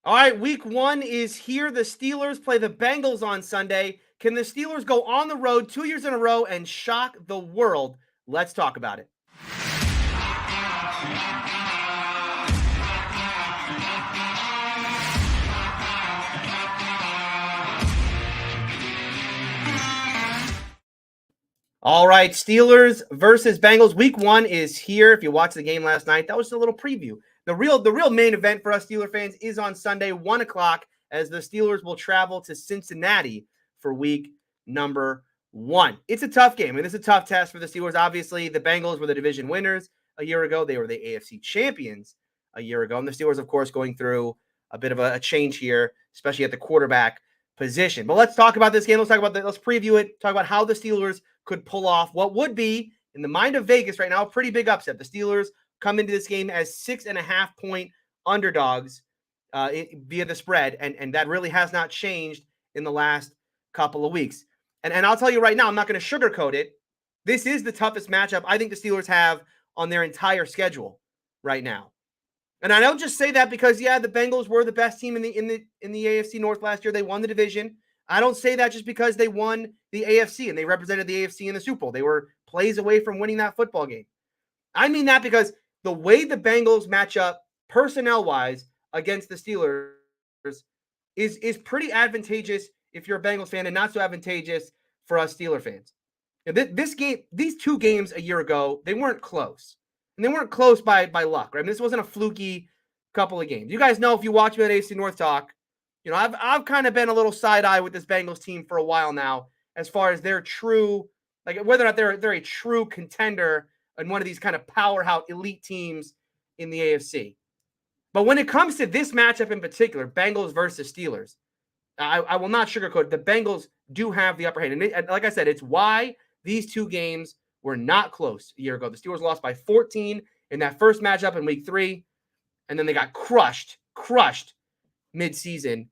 All right, week 1 is here. The Steelers play the Bengals on Sunday. Can the Steelers go on the road 2 years in a row and shock the world? Let's talk about it. All right, Steelers versus Bengals. Week 1 is here. If you watched the game last night, that was a little preview. The real main event for us Steeler fans is on Sunday, 1 o'clock, as the Steelers will travel to Cincinnati for week number 1. It's a tough game, and it's a tough test for the Steelers. Obviously, the Bengals were the division winners a year ago. They were the AFC champions a year ago. And the Steelers, of course, going through a bit of a change here, especially at the quarterback position. But let's talk about this game. Let's preview it, talk about how the Steelers could pull off what would be, in the mind of Vegas right now, a pretty big upset. The Steelers come into this game as 6.5-point underdogs via the spread, and that really has not changed in the last couple of weeks. And I'll tell you right now, I'm not going to sugarcoat it. This is the toughest matchup I think the Steelers have on their entire schedule right now. And I don't just say that because, yeah, the Bengals were the best team in the AFC North last year. They won the division. I don't say that just because they won the AFC and they represented the AFC in the Super Bowl. They were plays away from winning that football game. I mean that because the way the Bengals match up personnel-wise against the Steelers is pretty advantageous if you're a Bengals fan, and not so advantageous for us Steeler fans. These two games a year ago, they weren't close. And they weren't close by luck, right? I mean, this wasn't a fluky couple of games. You guys know, if you watch me at AFC North Talk, I've kind of been a little side-eye with this Bengals team for a while now, as far as their true, like whether or not they're a true contender and one of these kind of powerhouse elite teams in the AFC. But when it comes to this matchup in particular, Bengals versus Steelers, I will not sugarcoat it. The Bengals do have the upper hand. And like I said, it's why these two games were not close a year ago. The Steelers lost by 14 in that first matchup in week 3, and then they got crushed mid-season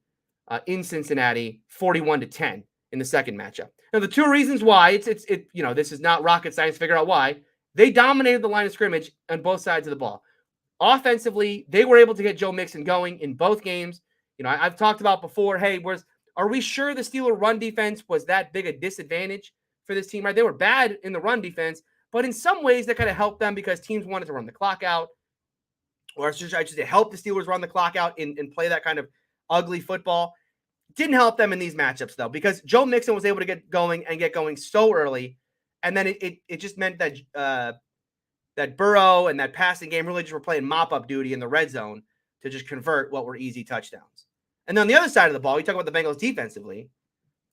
in Cincinnati, 41-10 in the second matchup. Now, the two reasons why, this is not rocket science to figure out why. They dominated the line of scrimmage on both sides of the ball. Offensively, they were able to get Joe Mixon going in both games. I've talked about before, hey, are we sure the Steeler run defense was that big a disadvantage for this team, right? They were bad in the run defense, but in some ways that kind of helped them because teams wanted to run the clock out, or I should say help the Steelers run the clock out and play that kind of ugly football. Didn't help them in these matchups, though, because Joe Mixon was able to get going so early, and then it just meant that that Burrow and that passing game really just were playing mop-up duty in the red zone to just convert what were easy touchdowns. And then on the other side of the ball, you talk about the Bengals defensively.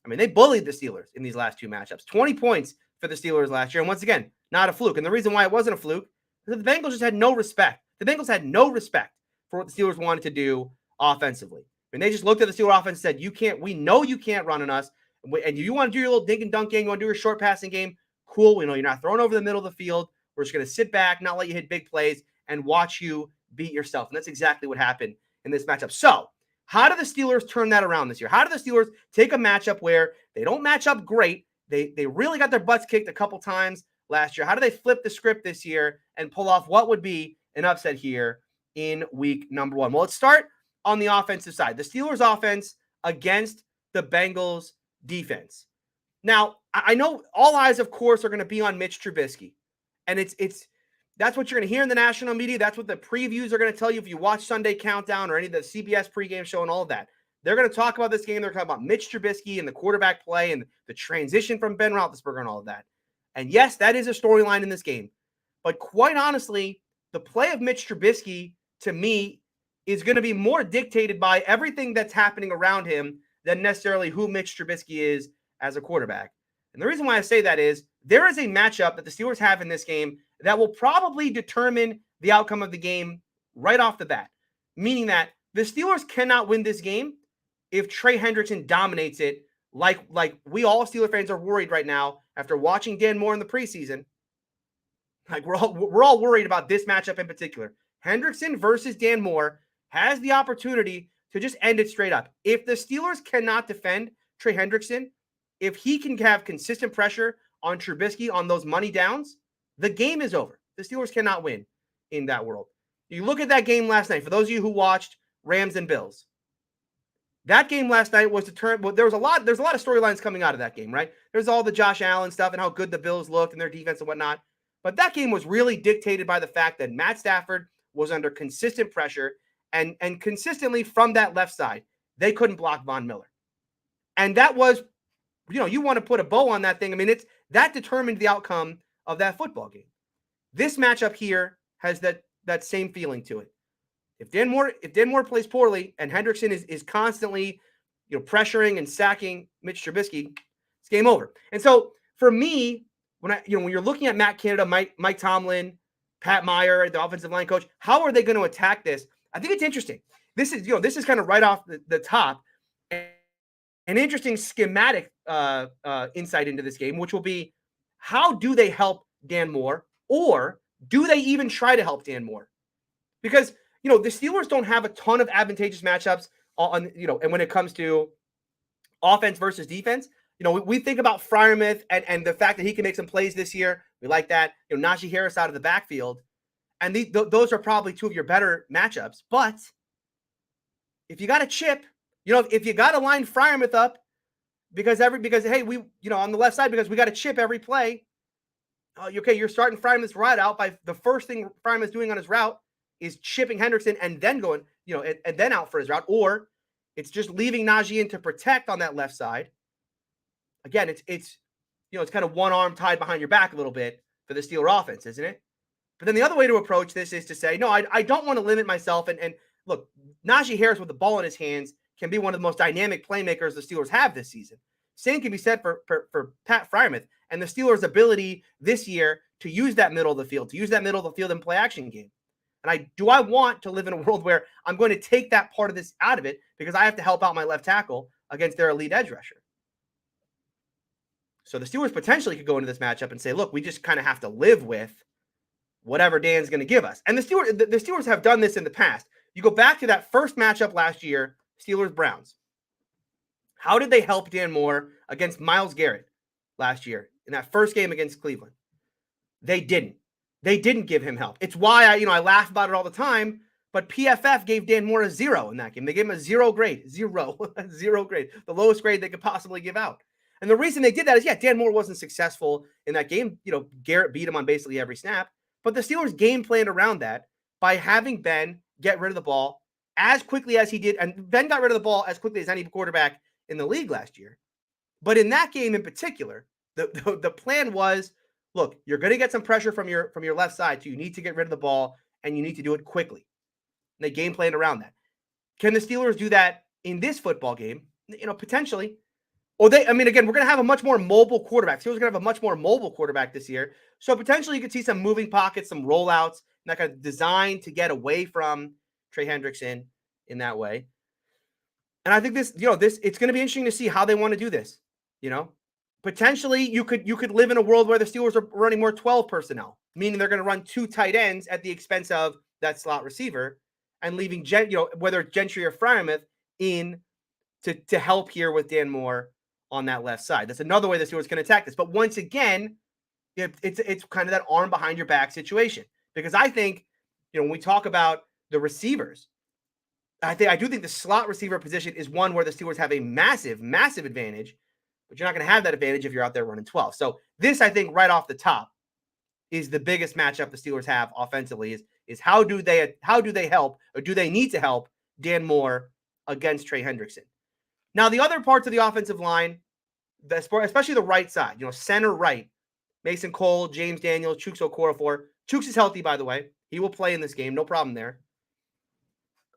I mean, they bullied the Steelers in these last two matchups. 20 points for the Steelers last year. And once again, not a fluke. And the reason why it wasn't a fluke is that the Bengals just had no respect. The Bengals had no respect for what the Steelers wanted to do offensively. And they just looked at the Steelers offense and said, we know you can't run on us. And you want to do your little dink and dunk game, you want to do your short passing game, cool. We know you're not throwing over the middle of the field. We're just going to sit back, not let you hit big plays, and watch you beat yourself. And that's exactly what happened in this matchup. So, how do the Steelers turn that around this year? How do the Steelers take a matchup where they don't match up great? They really got their butts kicked a couple times last year. How do they flip the script this year and pull off what would be an upset here in week number 1? Well, let's start on the offensive side. The Steelers offense against the Bengals defense. Now, I know all eyes, of course, are going to be on Mitch Trubisky. And that's what you're going to hear in the national media. That's what the previews are going to tell you if you watch Sunday Countdown or any of the CBS pregame show and all of that. They're going to talk about this game. They're talking about Mitch Trubisky and the quarterback play and the transition from Ben Roethlisberger and all of that. And yes, that is a storyline in this game. But quite honestly, the play of Mitch Trubisky, to me, is going to be more dictated by everything that's happening around him than necessarily who Mitch Trubisky is as a quarterback. And the reason why I say that is there is a matchup that the Steelers have in this game that will probably determine the outcome of the game right off the bat, meaning that the Steelers cannot win this game if Trey Hendrickson dominates it like we all Steeler fans are worried right now after watching Dan Moore in the preseason. Like we're all worried about this matchup in particular. Hendrickson versus Dan Moore has the opportunity to just end it straight up. If the Steelers cannot defend Trey Hendrickson, if he can have consistent pressure on Trubisky on those money downs, the game is over. The Steelers cannot win in that world. You look at that game last night. For those of you who watched Rams and Bills, That game last night was determined. Well, there's a lot of storylines coming out of that game, right? There's all the Josh Allen stuff and how good the Bills looked and their defense and whatnot. But that game was really dictated by the fact that Matt Stafford was under consistent pressure and consistently from that left side, they couldn't block Von Miller. And that was, you want to put a bow on that thing. I mean, that determined the outcome of that football game. This matchup here has that same feeling to it. If Dan Moore plays poorly and Hendrickson is constantly, pressuring and sacking Mitch Trubisky, it's game over. And so for me, when you're looking at Matt Canada, Mike Tomlin, Pat Meyer, the offensive line coach, how are they going to attack this? I think it's interesting. This is kind of right off the top, an interesting schematic insight into this game, which will be how do they help Dan Moore, or do they even try to help Dan Moore? Because the Steelers don't have a ton of advantageous matchups on, and when it comes to offense versus defense, we think about Freiermuth and the fact that he can make some plays this year. We like that. Najee Harris out of the backfield. And those are probably two of your better matchups. But if you got a chip, if you got to line Freiermuth up because hey, we, on the left side, because we got to chip every play. Okay, you're starting Freiermuth's route out by the first thing Freiermuth's doing on his route is chipping Hendrickson and then going, and then out for his route, or it's just leaving Najee in to protect on that left side. Again, it's kind of one arm tied behind your back a little bit for the Steeler offense, isn't it? But then the other way to approach this is to say, no, I don't want to limit myself. And look, Najee Harris with the ball in his hands can be one of the most dynamic playmakers the Steelers have this season. Same can be said for Pat Freiermuth and the Steelers' ability this year to use that middle of the field, in play action game. And I want to live in a world where I'm going to take that part of this out of it because I have to help out my left tackle against their elite edge rusher. So the Steelers potentially could go into this matchup and say, look, we just kind of have to live with whatever Dan's going to give us. And the Steelers have done this in the past. You go back to that first matchup last year, Steelers-Browns. How did they help Dan Moore against Myles Garrett last year in that first game against Cleveland? They didn't. They didn't give him help. It's why I laugh about it all the time, but PFF gave Dan Moore a 0 in that game. They gave him a 0 grade. 0 grade. The lowest grade they could possibly give out. And the reason they did that is, Dan Moore wasn't successful in that game. Garrett beat him on basically every snap. But the Steelers game planned around that by having Ben get rid of the ball as quickly as he did. And Ben got rid of the ball as quickly as any quarterback in the league last year. But in that game in particular, the plan was, look, you're going to get some pressure from your left side, so you need to get rid of the ball, and you need to do it quickly. And they game planned around that. Can the Steelers do that in this football game? Potentially. Or again, we're going to have a much more mobile quarterback. Steelers are going to have a much more mobile quarterback this year. So potentially you could see some moving pockets, some rollouts, and that kind of designed to get away from Trey Hendrickson in that way. And I think this it's going to be interesting to see how they want to do this. Potentially you could live in a world where the Steelers are running more 12 personnel, meaning they're going to run 2 tight ends at the expense of that slot receiver and leaving whether Gentry or Freiermuth in to help here with Dan Moore on that left side. That's another way the Steelers can attack this. But once again, it's kind of that arm behind your back situation. Because I think, when we talk about the receivers, I do think the slot receiver position is one where the Steelers have a massive, massive advantage, but you're not going to have that advantage if you're out there running 12. So this, I think, right off the top, is the biggest matchup the Steelers have offensively is how do they help, or do they need to help Dan Moore against Trey Hendrickson? Now, the other parts of the offensive line, especially the right side, center right, Mason Cole, James Daniels, Chuks Okorafor. Chuks is healthy, by the way. He will play in this game. No problem there.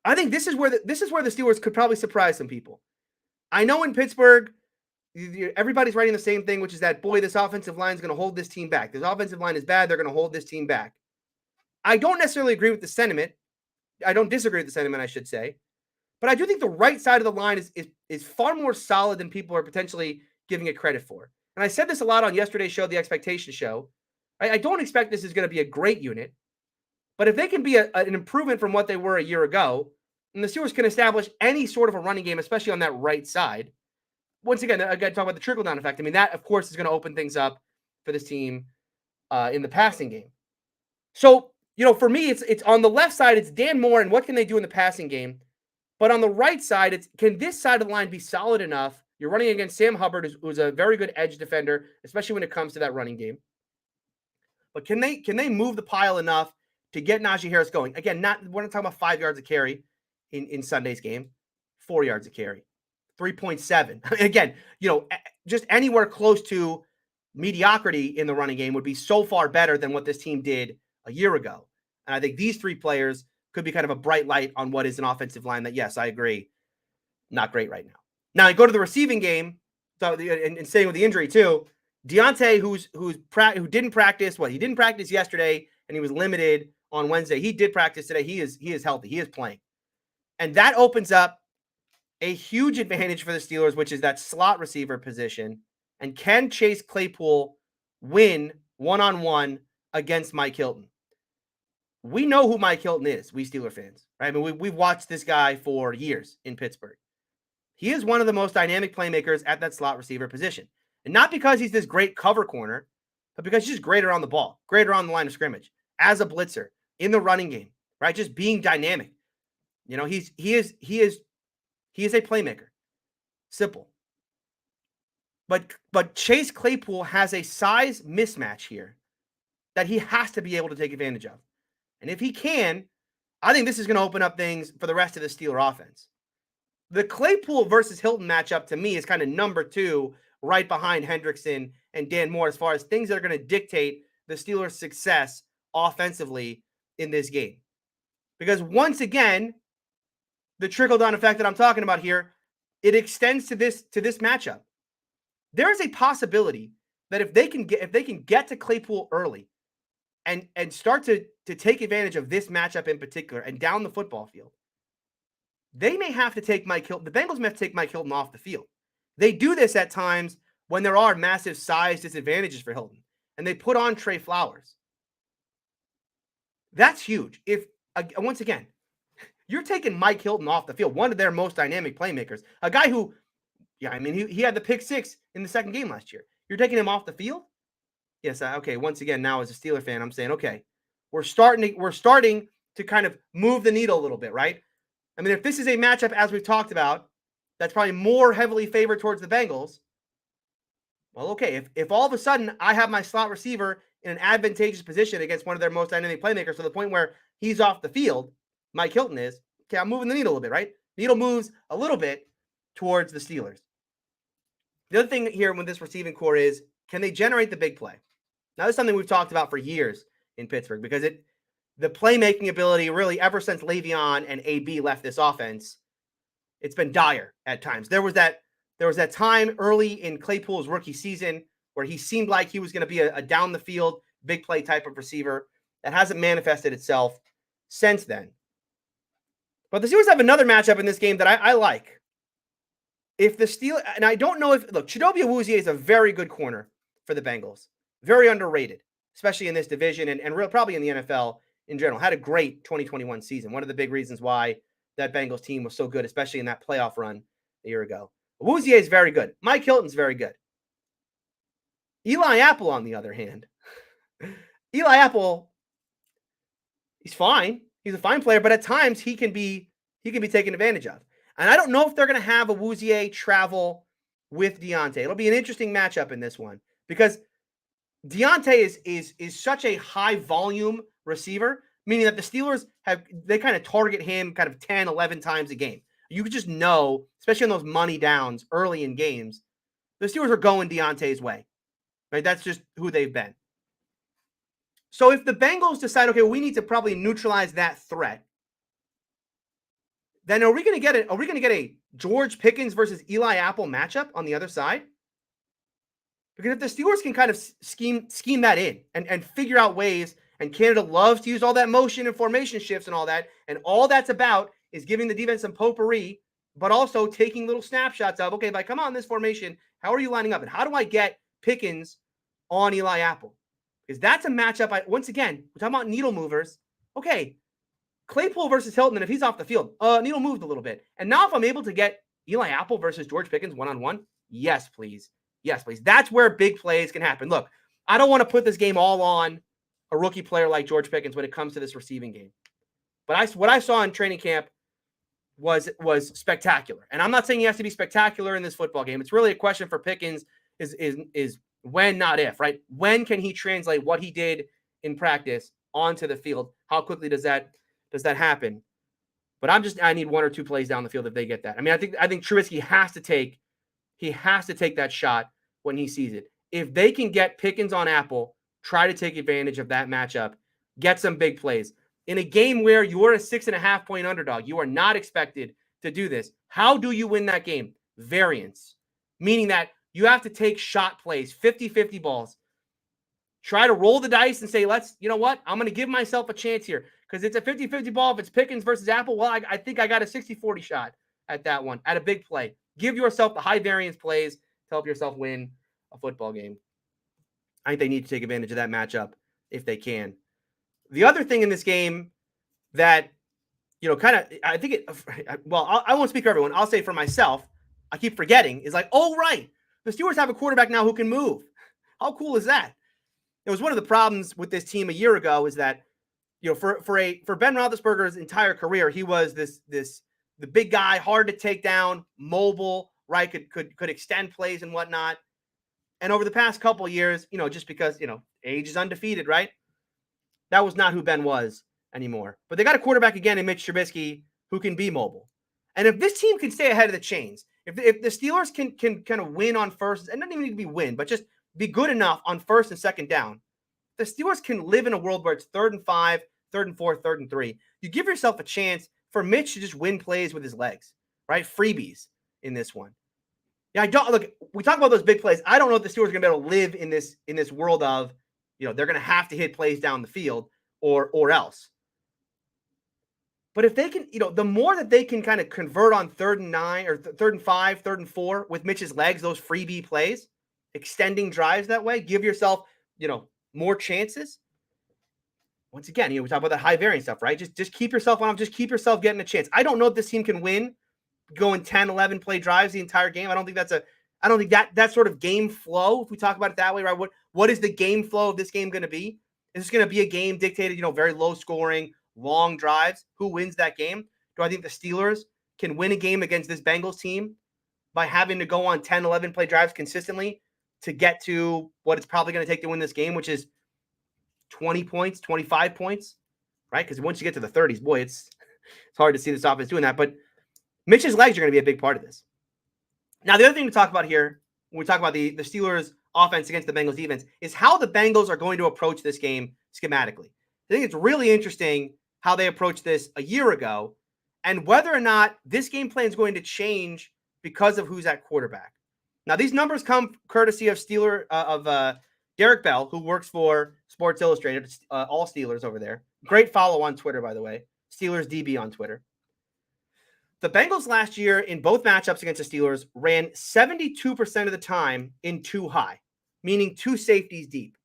I think this is where the Steelers could probably surprise some people. I know in Pittsburgh, everybody's writing the same thing, which is that, boy, this offensive line is going to hold this team back. This offensive line is bad. They're going to hold this team back. I don't necessarily agree with the sentiment. I don't disagree with the sentiment, I should say. But I do think the right side of the line is far more solid than people are potentially giving it credit for. And I said this a lot on yesterday's show, the Expectation Show. I don't expect this is going to be a great unit. But if they can be an improvement from what they were a year ago, and the Steelers can establish any sort of a running game, especially on that right side. Once again, I got to talk about the trickle-down effect. That, of course, is going to open things up for this team in the passing game. So, for me, it's on the left side, it's Dan Moore, and what can they do in the passing game? But on the right side, can this side of the line be solid enough? You're running against Sam Hubbard, who's a very good edge defender, especially when it comes to that running game. But can they move the pile enough to get Najee Harris going? Again, we're not talking about 5 yards of carry in Sunday's game, 4 yards of carry, 3.7. Again, just anywhere close to mediocrity in the running game would be so far better than what this team did a year ago. And I think these 3 players could be kind of a bright light on what is an offensive line that, yes, I agree, not great right now. Now, I go to the receiving game, and staying with the injury too. Deontay, who didn't practice, he didn't practice yesterday, and he was limited on Wednesday. He did practice today. He is healthy. He is playing. And that opens up a huge advantage for the Steelers, which is that slot receiver position. And can Chase Claypool win one-on-one against Mike Hilton? We know who Mike Hilton is, we Steeler fans, right? I mean, we've watched this guy for years in Pittsburgh. He is one of the most dynamic playmakers at that slot receiver position. And not because he's this great cover corner, but because he's just greater on the ball, greater on the line of scrimmage, as a blitzer, in the running game, right? Just being dynamic. He is a playmaker. Simple. But Chase Claypool has a size mismatch here that he has to be able to take advantage of. And if he can, I think this is going to open up things for the rest of the Steeler offense. The Claypool versus Hilton matchup to me is kind of number 2, right behind Hendrickson and Dan Moore, as far as things that are going to dictate the Steelers' success offensively in this game. Because once again, the trickle-down effect that I'm talking about here, it extends to this matchup. There is a possibility that if they can get to Claypool early and start to take advantage of this matchup in particular and down the football field, they may have to take Mike Hilton. The Bengals may have to take Mike Hilton off the field. They do this at times when there are massive size disadvantages for Hilton, and they put on Trey Flowers. That's huge. If, once again, you're taking Mike Hilton off the field, one of their most dynamic playmakers, a guy who, he had the pick 6 in the second game last year. You're taking him off the field? Yes. Okay. Once again, now as a Steeler fan, I'm saying, okay, we're starting to kind of move the needle a little bit, right? I mean, if this is a matchup, as we've talked about, that's probably more heavily favored towards the Bengals. Well, okay, if all of a sudden I have my slot receiver in an advantageous position against one of their most dynamic playmakers to the point where he's off the field, Mike Hilton is, okay, I'm moving the needle a little bit, right? Needle moves a little bit towards the Steelers. The other thing here with this receiving core is, can they generate the big play? Now, this is something we've talked about for years in Pittsburgh because the playmaking ability really ever since Le'Veon and AB left this offense, it's been dire at times. There was that time early in Claypool's rookie season where he seemed like he was going to be a down the field, big play type of receiver. That hasn't manifested itself since then. But the Steelers have another matchup in this game that I like. If the Steelers, and I don't know if, look, Chidobe Awuzie is a very good corner for the Bengals. Very underrated, especially in this division and probably in the NFL in general. Had a great 2021 season. One of the big reasons why that Bengals team was so good, especially in that playoff run a year ago. Awuzie is very good. Mike Hilton's very good. Eli Apple, on the other hand, Eli Apple, he's fine. He's a fine player, but at times he can be taken advantage of. And I don't know if they're going to have Awuzie travel with Deontay. It'll be an interesting matchup in this one because Deontay is such a high volume receiver, meaning that the Steelers they kind of target him kind of 10, 11 times a game. You could just know, especially on those money downs early in games, the Steelers are going Deontay's way. Right? That's just who they've been. So if the Bengals decide, okay, we need to probably neutralize that threat, then are we going to get a George Pickens versus Eli Apple matchup on the other side? Because if the Steelers can kind of scheme that in and figure out ways, and Canada loves to use all that motion and formation shifts and all that, and all that's about is giving the defense some potpourri, but also taking little snapshots of, okay, if I come on this formation, how are you lining up? And how do I get Pickens on Eli Apple? Because that's a matchup. Once again, we're talking about needle movers. Okay, Claypool versus Hilton, and if he's off the field, needle moved a little bit. And now if I'm able to get Eli Apple versus George Pickens one-on-one, yes, please. Yes, please. That's where big plays can happen. Look, I don't want to put this game all on a rookie player like George Pickens when it comes to this receiving game. But what I saw in training camp, was spectacular. And I'm not saying he has to be spectacular in this football game. It's really a question for Pickens is when, not if, right? When can he translate what he did in practice onto the field? How quickly does that happen? But I need one or two plays down the field if they get that. I mean, I think Trubisky has to take that shot when he sees it. If they can get Pickens on Apple, try to take advantage of that matchup, get some big plays. In a game where you are a 6.5 point underdog, you are not expected to do this. How do you win that game? Variance, meaning that you have to take shot plays, 50-50 balls. Try to roll the dice and say, you know what? I'm going to give myself a chance here because it's a 50-50 ball. If it's Pickens versus Apple, well, I think I got a 60-40 shot at that one, at a big play. Give yourself the high variance plays to help yourself win a football game. I think they need to take advantage of that matchup if they can. The other thing in this game that, I think I won't speak for everyone. I'll say for myself, I keep forgetting is right. The Steelers have a quarterback now who can move. How cool is that? It was one of the problems with this team a year ago is that, for Ben Roethlisberger's entire career, he was the big guy, hard to take down, mobile, right? Could extend plays and whatnot. And over the past couple of years, just because, age is undefeated, right? That was not who Ben was anymore. But they got a quarterback again in Mitch Trubisky who can be mobile. And if this team can stay ahead of the chains, if the Steelers can kind of win on first, and doesn't even need to be win, but just be good enough on first and second down, the Steelers can live in a world where it's 3rd and 5, 3rd and 4, 3rd and 3. You give yourself a chance for Mitch to just win plays with his legs, right? Freebies in this one. Yeah, we talk about those big plays. I don't know if the Steelers are going to be able to live in this world of, they're going to have to hit plays down the field or else. But if they can, the more that they can kind of convert on 3rd and 9 or 3rd and 5, 3rd and 4 with Mitch's legs, those freebie plays, extending drives that way, give yourself, more chances. Once again, we talk about that high variance stuff, right? Just keep yourself on, just keep yourself getting a chance. I don't know if this team can win going 10, 11 play drives the entire game. I don't think that sort of game flow, if we talk about it that way, right? What is the game flow of this game going to be? Is this going to be a game dictated, very low scoring, long drives? Who wins that game? Do I think the Steelers can win a game against this Bengals team by having to go on 10, 11 play drives consistently to get to what it's probably going to take to win this game, which is 20 points, 25 points, right? Because once you get to the 30s, boy, it's hard to see this offense doing that. But Mitch's legs are going to be a big part of this. Now, the other thing to talk about here, when we talk about the Steelers' offense against the Bengals defense, is how the Bengals are going to approach this game schematically. I think it's really interesting how they approached this a year ago and whether or not this game plan is going to change because of who's at quarterback. Now, these numbers come courtesy of Derek Bell, who works for Sports Illustrated, all Steelers over there. Great follow on Twitter, by the way. Steelers DB on Twitter. The Bengals last year in both matchups against the Steelers ran 72% of the time in 2 high, meaning 2 safeties deep.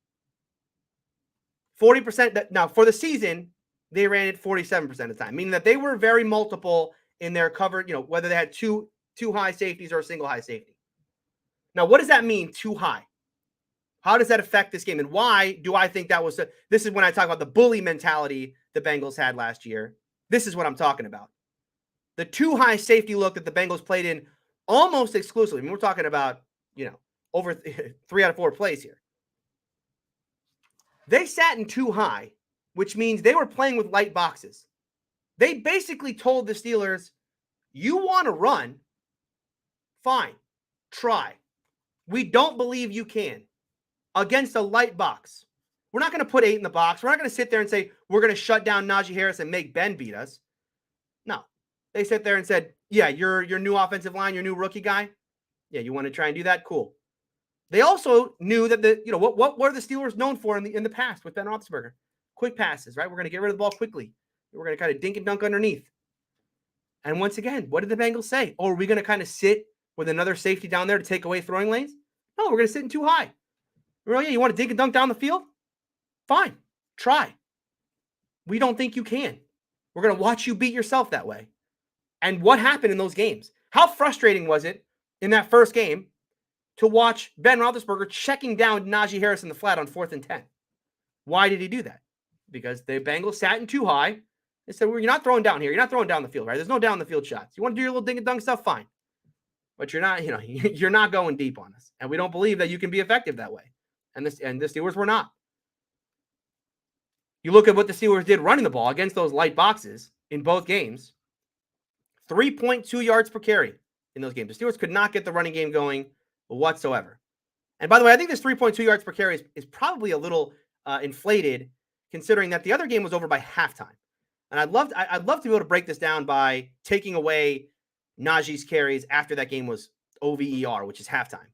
40%. Now, for the season, they ran it 47% of the time, meaning that they were very multiple in their cover, whether they had two high safeties or a single high safety. Now, what does that mean, 2 high? How does that affect this game? And why do I think that was this is when I talk about the bully mentality the Bengals had last year. This is what I'm talking about. The 2 high safety look that the Bengals played in almost exclusively. I mean, we're talking about, over 3 out of 4 plays here. They sat in 2 high, which means they were playing with light boxes. They basically told the Steelers, you want to run? Fine. Try. We don't believe you can. Against a light box. We're not going to put 8 in the box. We're not going to sit there and say, we're going to shut down Najee Harris and make Ben beat us. No. They sit there and said, yeah, your new offensive line, your new rookie guy. Yeah, you want to try and do that? Cool. They also knew that what were the Steelers known for in the past with Ben Roethlisberger? Quick passes, right? We're going to get rid of the ball quickly. We're going to kind of dink and dunk underneath. And once again, what did the Bengals say? Oh, are we going to kind of sit with another safety down there to take away throwing lanes? No, we're going to sit in 2 high. Oh, yeah, you want to dink and dunk down the field? Fine. Try. We don't think you can. We're going to watch you beat yourself that way. And what happened in those games? How frustrating was it in that first game to watch Ben Roethlisberger checking down Najee Harris in the flat on 4th and 10? Why did he do that? Because the Bengals sat in 2 high They said, well, you're not throwing down here. You're not throwing down the field, right? There's no down the field shots. You want to do your little ding and dunk stuff, fine. But you're not, you're not going deep on us. And we don't believe that you can be effective that way. And the Steelers were not. You look at what the Steelers did running the ball against those light boxes in both games. 3.2 yards per carry in those games. The Steelers could not get the running game going whatsoever. And by the way, I think this 3.2 yards per carry is probably a little inflated, considering that the other game was over by halftime. And I'd love to be able to break this down by taking away Najee's carries after that game was OVER, which is halftime.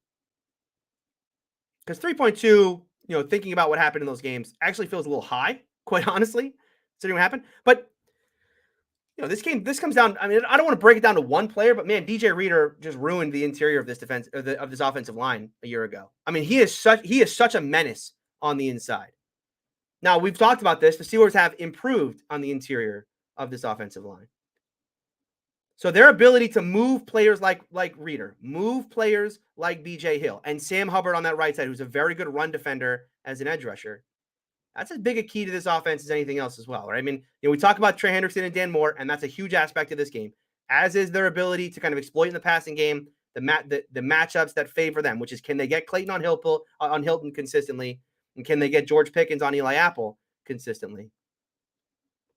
Because 3.2, thinking about what happened in those games actually feels a little high, quite honestly, considering what happened. But this comes down. I mean, I don't want to break it down to one player, but man, DJ Reader just ruined the interior of this defense of this offensive line a year ago. I mean, he is such a menace on the inside. Now, we've talked about this. The Steelers have improved on the interior of this offensive line. So their ability to move players like Reader, move players like BJ Hill, and Sam Hubbard on that right side, who's a very good run defender as an edge rusher, that's as big a key to this offense as anything else as well, right? I mean, we talk about Trey Hendrickson and Dan Moore, and that's a huge aspect of this game, as is their ability to kind of exploit in the passing game, the matchups that favor them, which is, can they get Clayton on Hilton consistently, and can they get George Pickens on Eli Apple consistently?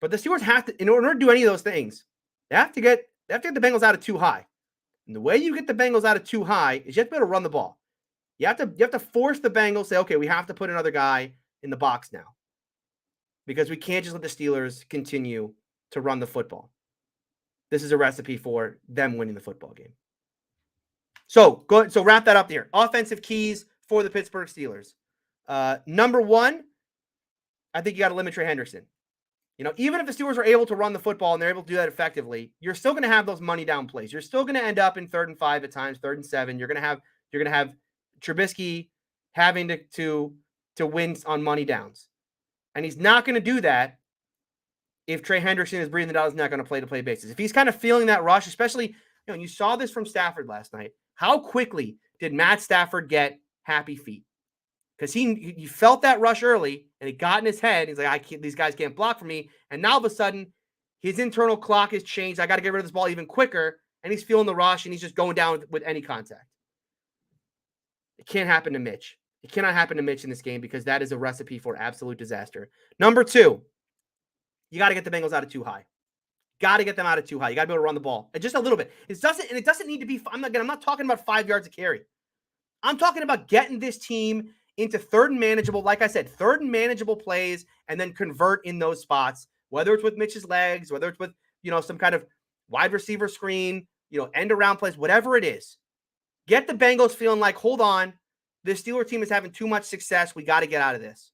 But the Steelers have to, in order to do any of those things, they have to get the Bengals out of too high. And the way you get the Bengals out of too high is you have to be able to run the ball. You have to force the Bengals, say, okay, we have to put another guy in the box now, because we can't just let the Steelers continue to run the football. This is a recipe for them winning the football game. So wrap that up here. Offensive keys for the Pittsburgh Steelers. Number one, I think you got to limit Trey Hendrickson. Even if the Steelers are able to run the football and they're able to do that effectively, you're still going to have those money down plays. You're still going to end up in 3rd and 5 at times, 3rd and 7. You're going to have Trubisky having to win on money downs. And he's not going to do that if Trey Hendrickson is breathing down his neck on a play-to-play basis. If he's kind of feeling that rush, especially, you saw this from Stafford last night. How quickly did Matt Stafford get happy feet? Because he felt that rush early, and it got in his head. He's like, these guys can't block for me. And now all of a sudden, his internal clock has changed. I got to get rid of this ball even quicker. And he's feeling the rush, and he's just going down with any contact. It can't happen to Mitch. It cannot happen to Mitch in this game, because that is a recipe for absolute disaster. Number two, you got to get the Bengals out of too high. Got to get them out of too high. You got to be able to run the ball. And just a little bit. It doesn't need to be, I'm not talking about 5 yards of carry. I'm talking about getting this team into 3rd and manageable, like I said, 3rd and manageable plays, and then convert in those spots, whether it's with Mitch's legs, whether it's with, some kind of wide receiver screen, end around plays, whatever it is. Get the Bengals feeling like, hold on, this Steelers team is having too much success. We got to get out of this.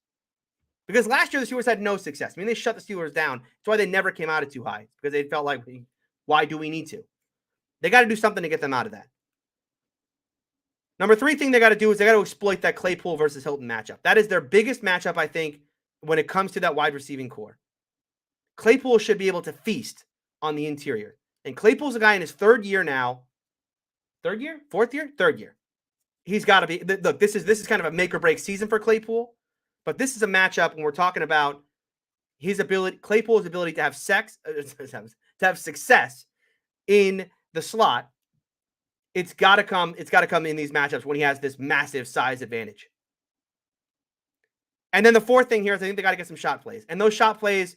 Because last year, the Steelers had no success. I mean, they shut the Steelers down. That's why they never came out of too high, because they felt like, why do we need to? They got to do something to get them out of that. Number 3 thing they got to do is they got to exploit that Claypool versus Hilton matchup. That is their biggest matchup, I think, when it comes to that wide receiving core. Claypool should be able to feast on the interior. And Claypool's a guy in his 3rd year now. 3rd year? 4th year? 3rd year. He's got to be. Look, this is kind of a make or break season for Claypool. But this is a matchup when we're talking about Claypool's ability to have success in the slot. It's got to come in these matchups when he has this massive size advantage. And then the 4th thing here is I think they got to get some shot plays. And those shot plays,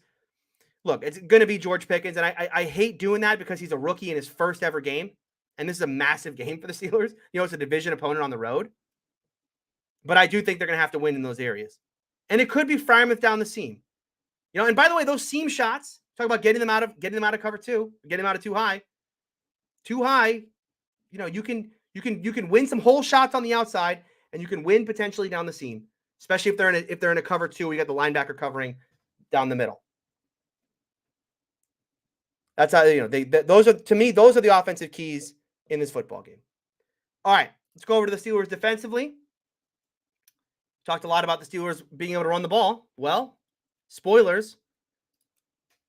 look, it's going to be George Pickens. And I hate doing that because he's a rookie in his first ever game. And this is a massive game for the Steelers. It's a division opponent on the road. But I do think they're going to have to win in those areas. And it could be Frymouth down the seam. And by the way, those seam shots, talk about getting them out of cover 2, getting them out of too high. Too high. You can win some hole shots on the outside, and you can win potentially down the seam, especially if they're in a cover 2. We got the linebacker covering down the middle. That's how those are the offensive keys in this football game. All right, let's go over to the Steelers defensively. Talked a lot about the Steelers being able to run the ball. Well, spoilers.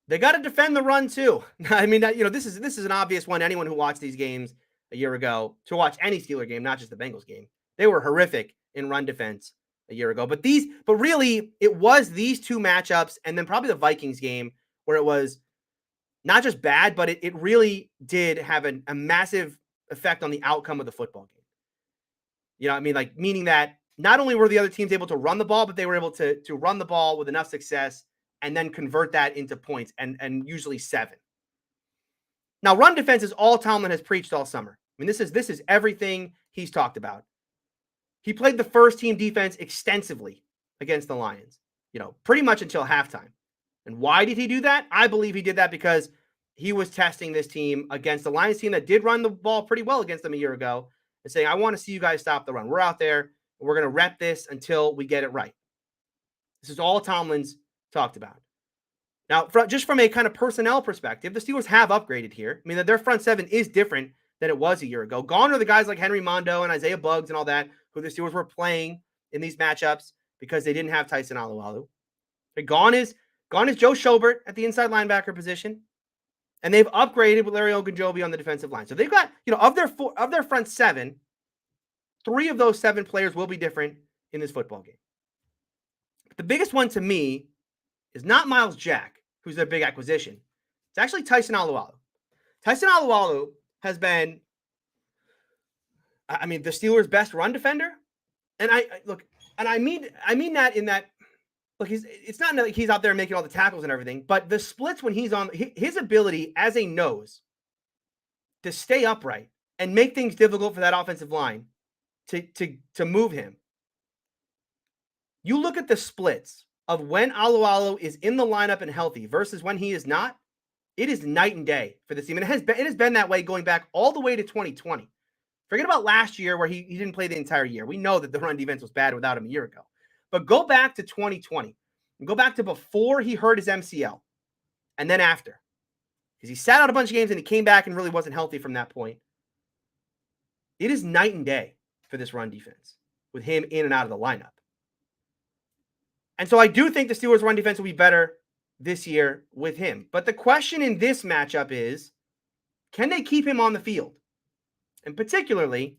They got to defend the run too. I mean, this is an obvious one. Anyone who watched these games a year ago, to watch any Steeler game, not just the Bengals game, they were horrific in run defense a year ago. But really, it was these 2 matchups, and then probably the Vikings game, where it was not just bad, but it really did have a massive effect on the outcome of the football game. You know what I mean? Like, meaning that not only were the other teams able to run the ball, but they were able to run the ball with enough success and then convert that into points, and usually 7. Now, run defense is all Tomlin has preached all summer. I mean, this is everything he's talked about. He played the first team defense extensively against the Lions, pretty much until halftime. And why did he do that? I believe he did that because he was testing this team against the Lions team that did run the ball pretty well against them a year ago and saying, I want to see you guys stop the run. We're out there. And we're going to rep this until we get it right. This is all Tomlin's talked about. Now, just from a kind of personnel perspective, the Steelers have upgraded here. I mean, their front 7 is different than it was a year ago. Gone are the guys like Henry Mondo and Isaiah Buggs and all that, who the Steelers were playing in these matchups because they didn't have Tyson Alualu. Gone is Joe Schobert at the inside linebacker position, and they've upgraded with Larry Ogunjobi on the defensive line. So they've got, of their front 7, 3 of those 7 players will be different in this football game. But the biggest one to me is not Miles Jack, who's their big acquisition. It's actually Tyson Alualu. Tyson Alualu has been, the Steelers' best run defender. And I mean that in that, look, it's not like he's out there making all the tackles and everything, but the splits when he's on, his ability as a nose to stay upright and make things difficult for that offensive line to move him. You look at the splits of when Alualu is in the lineup and healthy versus when he is not, it is night and day for this team. And it has been that way going back all the way to 2020. Forget about last year where he didn't play the entire year. We know that the run defense was bad without him a year ago. But go back to 2020 and go back to before he hurt his MCL and then after. Because he sat out a bunch of games and he came back and really wasn't healthy from that point. It is night and day for this run defense with him in and out of the lineup. And so I do think the Steelers' run defense will be better this year with him. But the question in this matchup is, can they keep him on the field? And particularly,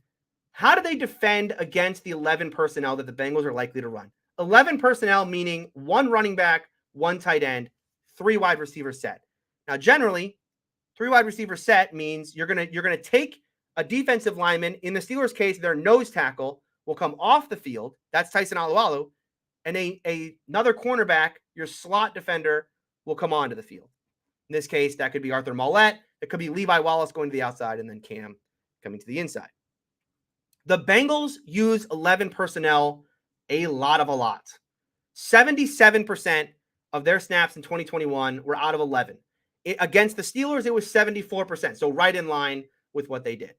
how do they defend against the 11 personnel that the Bengals are likely to run? 11 personnel meaning 1 running back, 1 tight end, 3 wide receiver set. Now, generally, 3 wide receiver set means you're gonna take a defensive lineman. In the Steelers' case, their nose tackle will come off the field. That's Tyson Alualu. And another cornerback, your slot defender, will come onto the field. In this case, that could be Arthur Mollett. It could be Levi Wallace going to the outside and then Cam coming to the inside. The Bengals use 11 personnel a lot. 77% of their snaps in 2021 were out of 11. Against the Steelers, it was 74%, so right in line with what they did.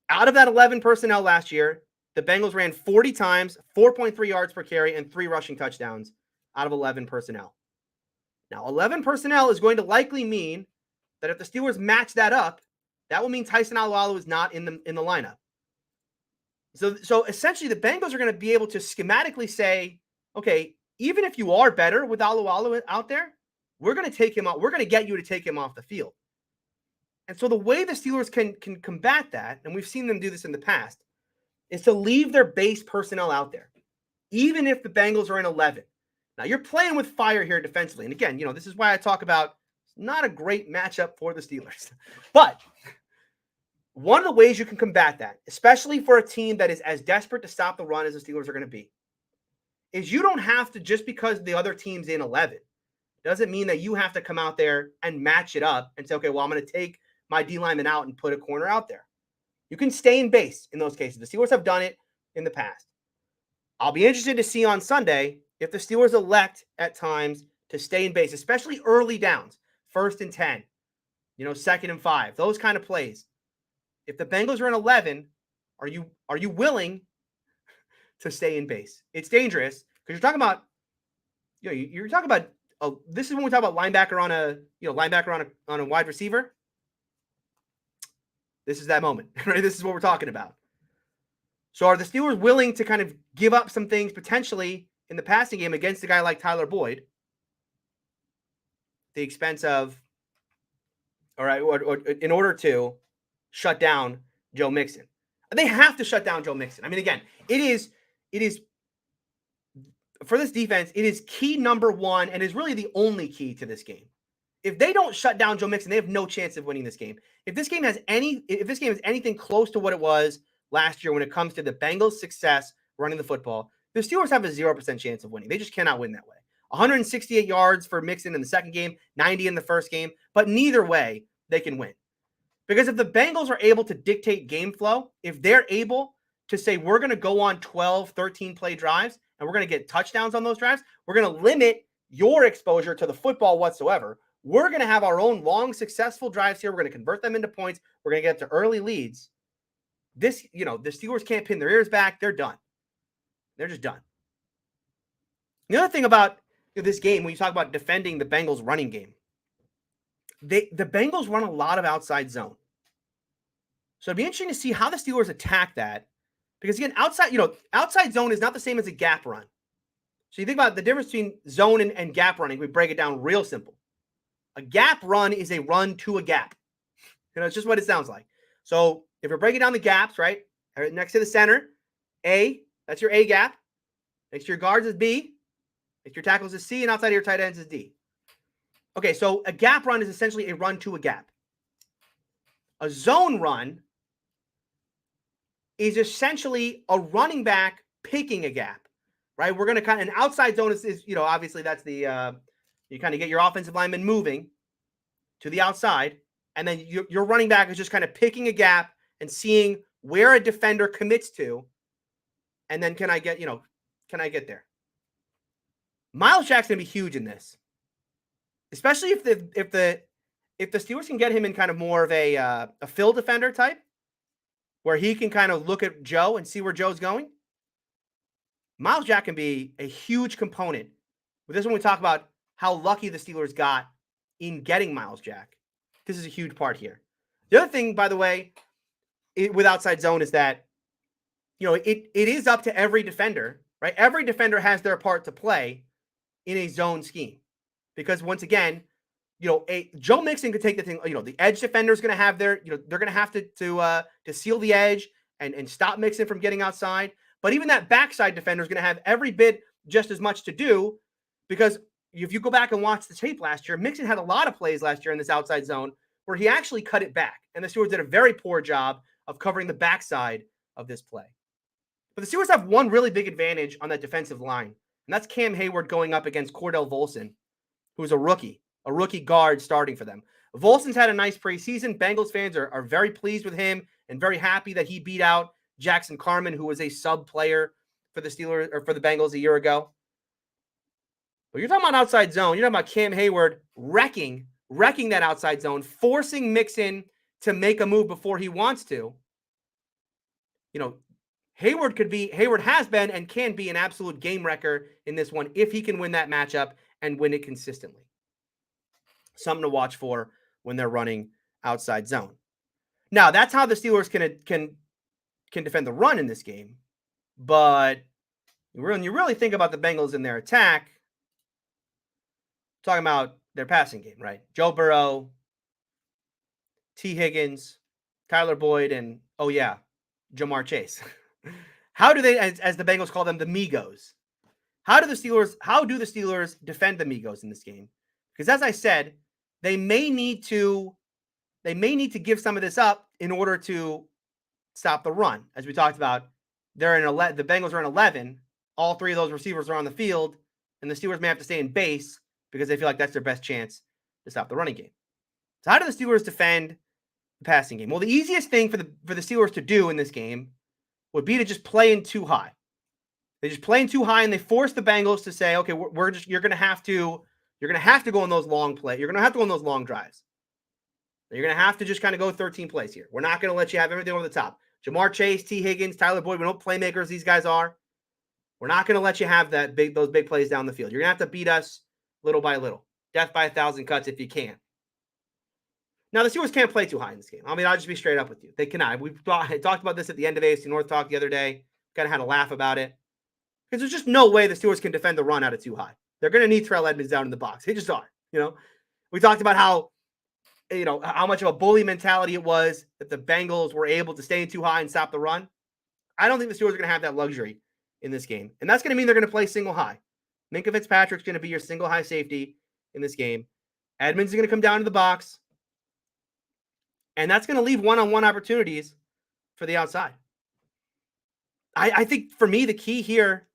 Out of that 11 personnel last year, the Bengals ran 40 times, 4.3 yards per carry, and 3 rushing touchdowns out of 11 personnel. Now, 11 personnel is going to likely mean that if the Steelers match that up, that will mean Tyson Alualu is not in the lineup. So essentially, the Bengals are going to be able to schematically say, okay, even if you are better with Alualu out there, we're going to take him out. We're going to get you to take him off the field. And so the way the Steelers can combat that, and we've seen them do this in the past, is to leave their base personnel out there, even if the Bengals are in 11. Now, you're playing with fire here defensively. And again, this is why I talk about it's not a great matchup for the Steelers. But one of the ways you can combat that, especially for a team that is as desperate to stop the run as the Steelers are going to be, is you don't have to, just because the other team's in 11, doesn't mean that you have to come out there and match it up and say, okay, well, I'm going to take my D lineman out and put a corner out there. You can stay in base in those cases. The Steelers have done it in the past. I'll be interested to see on Sunday if the Steelers elect at times to stay in base, especially early downs, 1st and 10, 2nd and 5, those kind of plays. If the Bengals are in 11, are you willing to stay in base? It's dangerous because you're talking about, you're talking about. This is when we talk about linebacker on a wide receiver. This is that moment, right? This is what we're talking about. So are the Steelers willing to kind of give up some things potentially in the passing game against a guy like Tyler Boyd, the expense of, or in order to shut down Joe Mixon? They have to shut down Joe Mixon. I mean, again, it is for this defense, it is key number 1 and is really the only key to this game, If they don't shut down Joe Mixon, they have no chance of winning this game. If this game is anything close to what it was last year when it comes to the Bengals' success running the football, the Steelers have a 0% chance of winning. They just cannot win that way. 168 yards for Mixon in the second game, 90 in the first game, but neither way they can win. Because if the Bengals are able to dictate game flow, if they're able to say we're going to go on 12, 13 play drives and we're going to get touchdowns on those drives, we're going to limit your exposure to the football whatsoever. We're going to have our own long, successful drives here. We're going to convert them into points. We're going to get to early leads. The Steelers can't pin their ears back. They're done. They're just done. The other thing about this game, when you talk about defending the Bengals running game, the Bengals run a lot of outside zone. So it'd be interesting to see how the Steelers attack that. Because again, outside zone is not the same as a gap run. So you think about the difference between zone and gap running. We break it down real simple. A gap run is a run to a gap. It's just what it sounds like. So if we're breaking down the gaps, right, next to the center, A, that's your A gap. Next to your guards is B. Next to your tackles is C, and outside of your tight ends is D. Okay, so a gap run is essentially a run to a gap. A zone run is essentially a running back picking a gap, right? We're going to an outside zone is obviously that's the, you kind of get your offensive lineman moving to the outside, and then your running back is just kind of picking a gap and seeing where a defender commits to, and then can I get there? Miles Jack's going to be huge in this, especially if the Steelers can get him in kind of more of a fill defender type, where he can kind of look at Joe and see where Joe's going. Miles Jack can be a huge component. With this one, we talk about how lucky the Steelers got in getting Miles Jack. This is a huge part here. The other thing, by the way, with outside zone is that, it is up to every defender, right? Every defender has their part to play in a zone scheme. Because once again, Joe Mixon could take the thing, the edge defender is going to have they're going to have to seal the edge and stop Mixon from getting outside. But even that backside defender is going to have every bit just as much to do, because if you go back and watch the tape last year, Mixon had a lot of plays last year in this outside zone where he actually cut it back. And the Steelers did a very poor job of covering the backside of this play. But the Steelers have one really big advantage on that defensive line, and that's Cam Hayward going up against Cordell Volson, who's a rookie guard starting for them. Volson's had a nice preseason. Bengals fans are very pleased with him and very happy that he beat out Jackson Carman, who was a sub player for the Steelers or for the Bengals a year ago. But you're talking about outside zone. You're talking about Cam Hayward wrecking that outside zone, forcing Mixon to make a move before he wants to. Hayward has been and can be an absolute game wrecker in this one if he can win that matchup and win it consistently. Something to watch for when they're running outside zone. Now, that's how the Steelers can defend the run in this game. But when you really think about the Bengals in their attack, talking about their passing game, right? Joe Burrow, T. Higgins, Tyler Boyd, and Jamar Chase. How do they, as the Bengals call them, the Migos? How do the Steelers defend the Migos in this game? Because as I said, they may need to give some of this up in order to stop the run. As we talked about, the Bengals are in 11. All three of those receivers are on the field, and the Steelers may have to stay in base because they feel like that's their best chance to stop the running game. So how do the Steelers defend the passing game? Well, the easiest thing for the Steelers to do in this game would be to just play in too high. They just play in too high, and they force the Bengals to say, okay, you're going to have to go on those long plays. You're going to have to go on those long drives. You're going to have to just kind of go 13 plays here. We're not going to let you have everything over the top. Jamar Chase, T. Higgins, Tyler Boyd, we know what playmakers these guys are. We're not going to let you have those big plays down the field. You're going to have to beat us little by little. Death by 1,000 cuts if you can. Now, the Steelers can't play too high in this game. I mean, I'll just be straight up with you. They cannot. I talked about this at the end of AFC North Talk the other day. Kind of had a laugh about it. Because there's just no way the Steelers can defend the run out of too high. They're going to need Terrell Edmonds down in the box. They just are. We talked about how much of a bully mentality it was that the Bengals were able to stay in too high and stop the run. I don't think the Steelers are going to have that luxury in this game. And that's going to mean they're going to play single high. Minkah Fitzpatrick's going to be your single high safety in this game. Edmonds is going to come down to the box, and that's going to leave one-on-one opportunities for the outside. I think for me, the key here,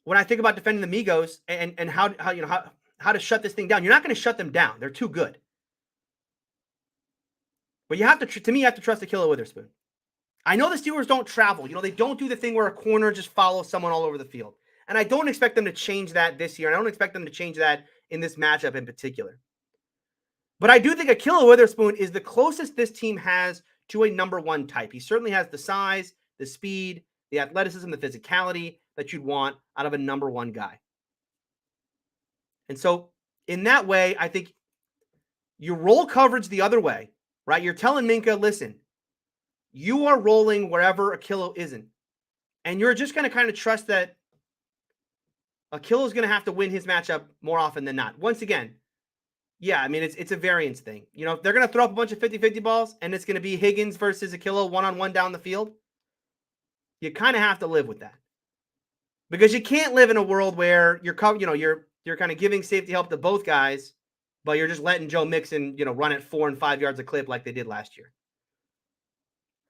when I think about defending the Migos and how to shut this thing down, you're not going to shut them down. They're too good. But you have to me, you have to trust Ahkello Witherspoon. I know the Steelers don't travel. They don't do the thing where a corner just follows someone all over the field. And I don't expect them to change that this year. And I don't expect them to change that in this matchup in particular. But I do think Ahkello Witherspoon is the closest this team has to a number one type. He certainly has the size, the speed, the athleticism, the physicality that you'd want out of a number one guy. And so in that way, I think you roll coverage the other way, right? You're telling Minkah, listen, you are rolling wherever Ahkello isn't. And you're just going to kind of trust that Ahkello is going to have to win his matchup more often than not. Once again, yeah, I mean, it's a variance thing. If they're going to throw up a bunch of 50-50 balls and it's going to be Higgins versus Ahkello one-on-one down the field, you kind of have to live with that. Because you can't live in a world where you're kind of giving safety help to both guys, but you're just letting Joe Mixon, run at 4 and 5 yards a clip like they did last year.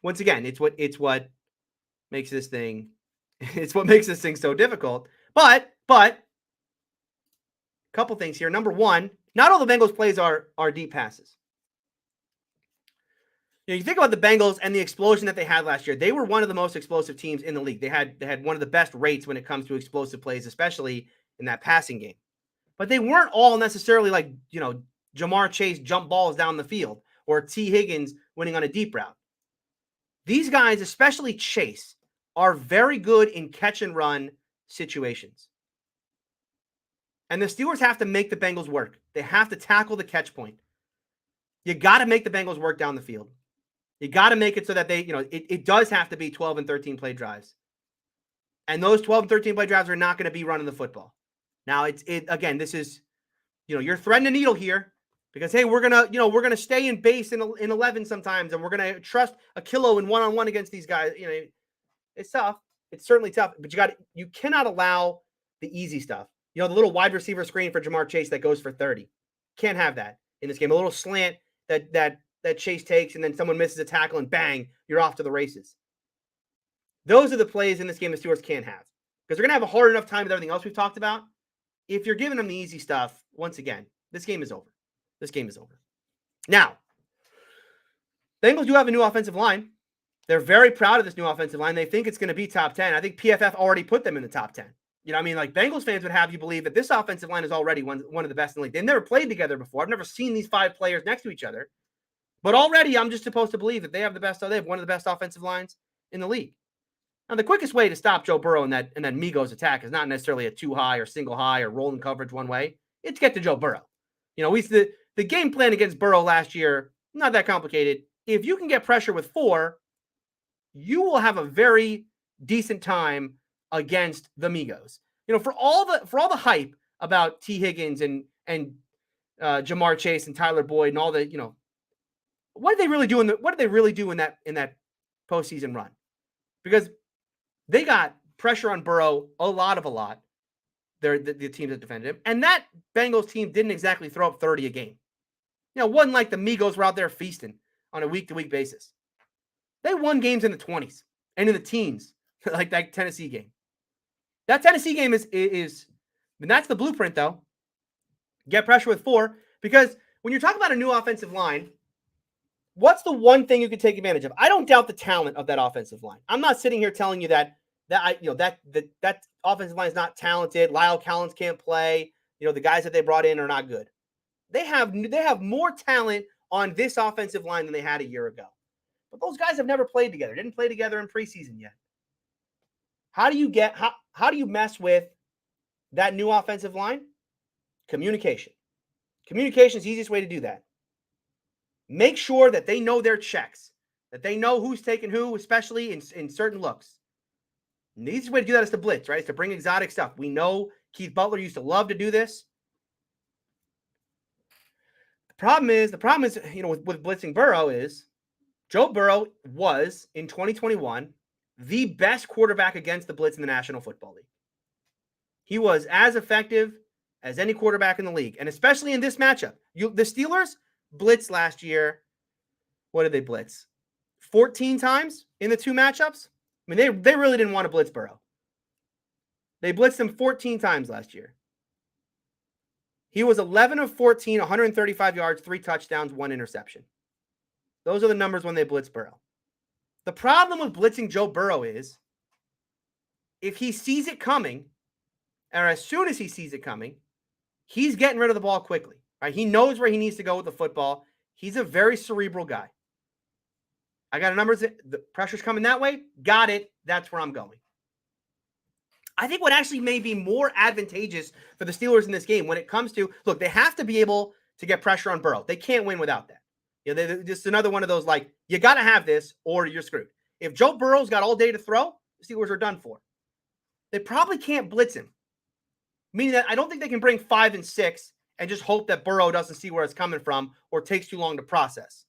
Once again, it's what makes this thing so difficult. But a couple things here. Number one, not all the Bengals plays are deep passes. You think about the Bengals and the explosion that they had last year. They were one of the most explosive teams in the league. They had one of the best rates when it comes to explosive plays, especially in that passing game. But they weren't all necessarily like, Jamar Chase jump balls down the field or T. Higgins winning on a deep route. These guys, especially Chase, are very good in catch and run situations. And the Steelers have to make the Bengals work. They have to tackle the catch point. You got to make the Bengals work down the field. You got to make it so that they, it does have to be 12 and 13 play drives. And those 12 and 13 play drives are not going to be running the football. Now again, this is, you're threading a needle here because, hey, we're going to stay in base in 11 sometimes. And we're going to trust Ahkello in one-on-one against these guys. It's tough. It's certainly tough, but you cannot allow the easy stuff. The little wide receiver screen for Jamar Chase that goes for 30. Can't have that in this game. A little slant that Chase takes, and then someone misses a tackle, and bang, you're off to the races. Those are the plays in this game the Steelers can't have because they're going to have a hard enough time with everything else we've talked about. If you're giving them the easy stuff, once again, this game is over. This game is over. Now, Bengals do have a new offensive line. They're very proud of this new offensive line. They think it's going to be top 10. I think PFF already put them in the top 10. Bengals fans would have you believe that this offensive line is already one of the best in the league. They've never played together before. I've never seen these 5 players next to each other. But already I'm just supposed to believe that they have one of the best offensive lines in the league. Now, the quickest way to stop Joe Burrow in that Migos attack is not necessarily a 2 high or single high or rolling coverage one way. It's get to Joe Burrow. The game plan against Burrow last year, not that complicated. If you can get pressure with 4, you will have a very decent time against the Migos. For all the hype about T. Higgins and Jamar Chase and Tyler Boyd and all the, what did they really do in that postseason run? Because they got pressure on Burrow a lot. They're the teams that defended him. And that Bengals team didn't exactly throw up 30 a game. It wasn't like the Migos were out there feasting on a week-to-week basis. They won games in the 20s and in the teens, like that Tennessee game. That Tennessee game is and that's the blueprint, though. Get pressure with 4, because when you're talking about a new offensive line, what's the one thing you could take advantage of? I don't doubt the talent of that offensive line. I'm not sitting here telling you that offensive line is not talented. Lyle Collins can't play. The guys that they brought in are not good. They have more talent on this offensive line than they had a year ago. But those guys have never played together. Didn't play together in preseason yet. How do you mess with that new offensive line? Communication. Communication is the easiest way to do that. Make sure that they know their checks, that they know who's taking who, especially in certain looks. And the easiest way to do that is to blitz, right? Is to bring exotic stuff. We know Keith Butler used to love to do this. The problem is, with blitzing Burrow is Joe Burrow was, in 2021, the best quarterback against the blitz in the National Football League. He was as effective as any quarterback in the league, and especially in this matchup. The Steelers blitzed last year. What did they blitz? 14 times in the two matchups? I mean, they really didn't want to blitz Burrow. They blitzed him 14 times last year. He was 11 of 14, 135 yards, 3 touchdowns, 1 interception. Those are the numbers when they blitz Burrow. The problem with blitzing Joe Burrow is if he sees it coming, or as soon as he sees it coming, he's getting rid of the ball quickly. Right? He knows where he needs to go with the football. He's a very cerebral guy. I got a numbers. The pressure's coming that way. Got it. That's where I'm going. I think what actually may be more advantageous for the Steelers in this game when it comes to, look, they have to be able to get pressure on Burrow. They can't win without that. You know, just another one of those, like, you got to have this or you're screwed. If Joe Burrow's got all day to throw, the Steelers are done for. They probably can't blitz him, meaning that I don't think they can bring 5 and 6 and just hope that Burrow doesn't see where it's coming from or takes too long to process.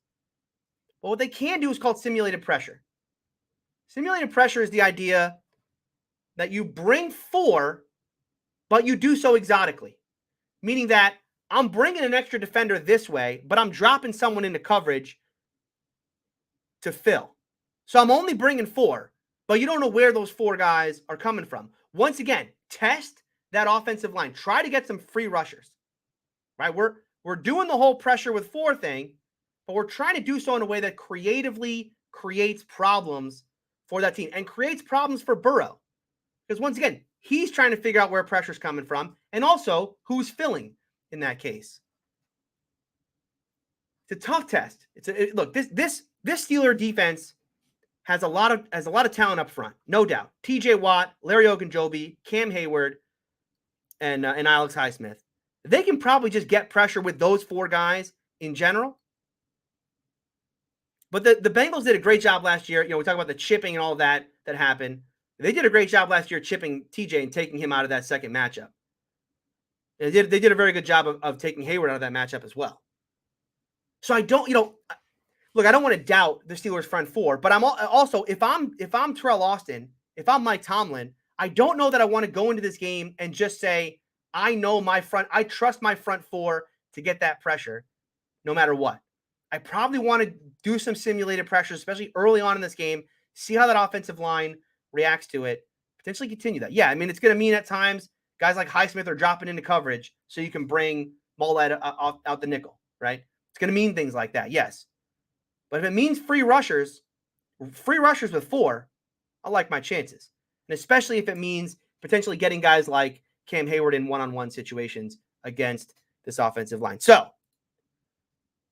But what they can do is called simulated pressure. Simulated pressure is the idea that you bring 4, but you do so exotically, meaning that I'm bringing an extra defender this way, but I'm dropping someone into coverage to fill. So I'm only bringing 4, but you don't know where those 4 guys are coming from. Once again, test that offensive line. Try to get some free rushers, right? We're doing the whole pressure with 4 thing, but we're trying to do so in a way that creatively creates problems for that team and creates problems for Burrow. Because once again, he's trying to figure out where pressure's coming from and also who's filling in that case. It's a tough test. Look, this Steeler defense has a lot of talent up front, no doubt. TJ Watt, Larry Ogunjobi, Cam Hayward, and Alex Highsmith. They can probably just get pressure with those 4 guys in general. But the Bengals did a great job last year. You know, we talk about the chipping and all that happened. They did a great job last year chipping TJ and taking him out of that second matchup. They did a very good job of taking Hayward out of that matchup as well. So I don't, look, I don't want to doubt the Steelers' front 4, but I'm also, if I'm Terrell Austin, if I'm Mike Tomlin, I don't know that I want to go into this game and just say, I trust my front 4 to get that pressure no matter what. I probably want to do some simulated pressure, especially early on in this game, see how that offensive line reacts to it, potentially continue that. Yeah, I mean, it's going to mean at times guys like Highsmith are dropping into coverage so you can bring Mollett out the nickel, right? It's going to mean things like that, yes. But if it means free rushers with 4, I like my chances. And especially if it means potentially getting guys like Cam Hayward in one-on-one situations against this offensive line. So,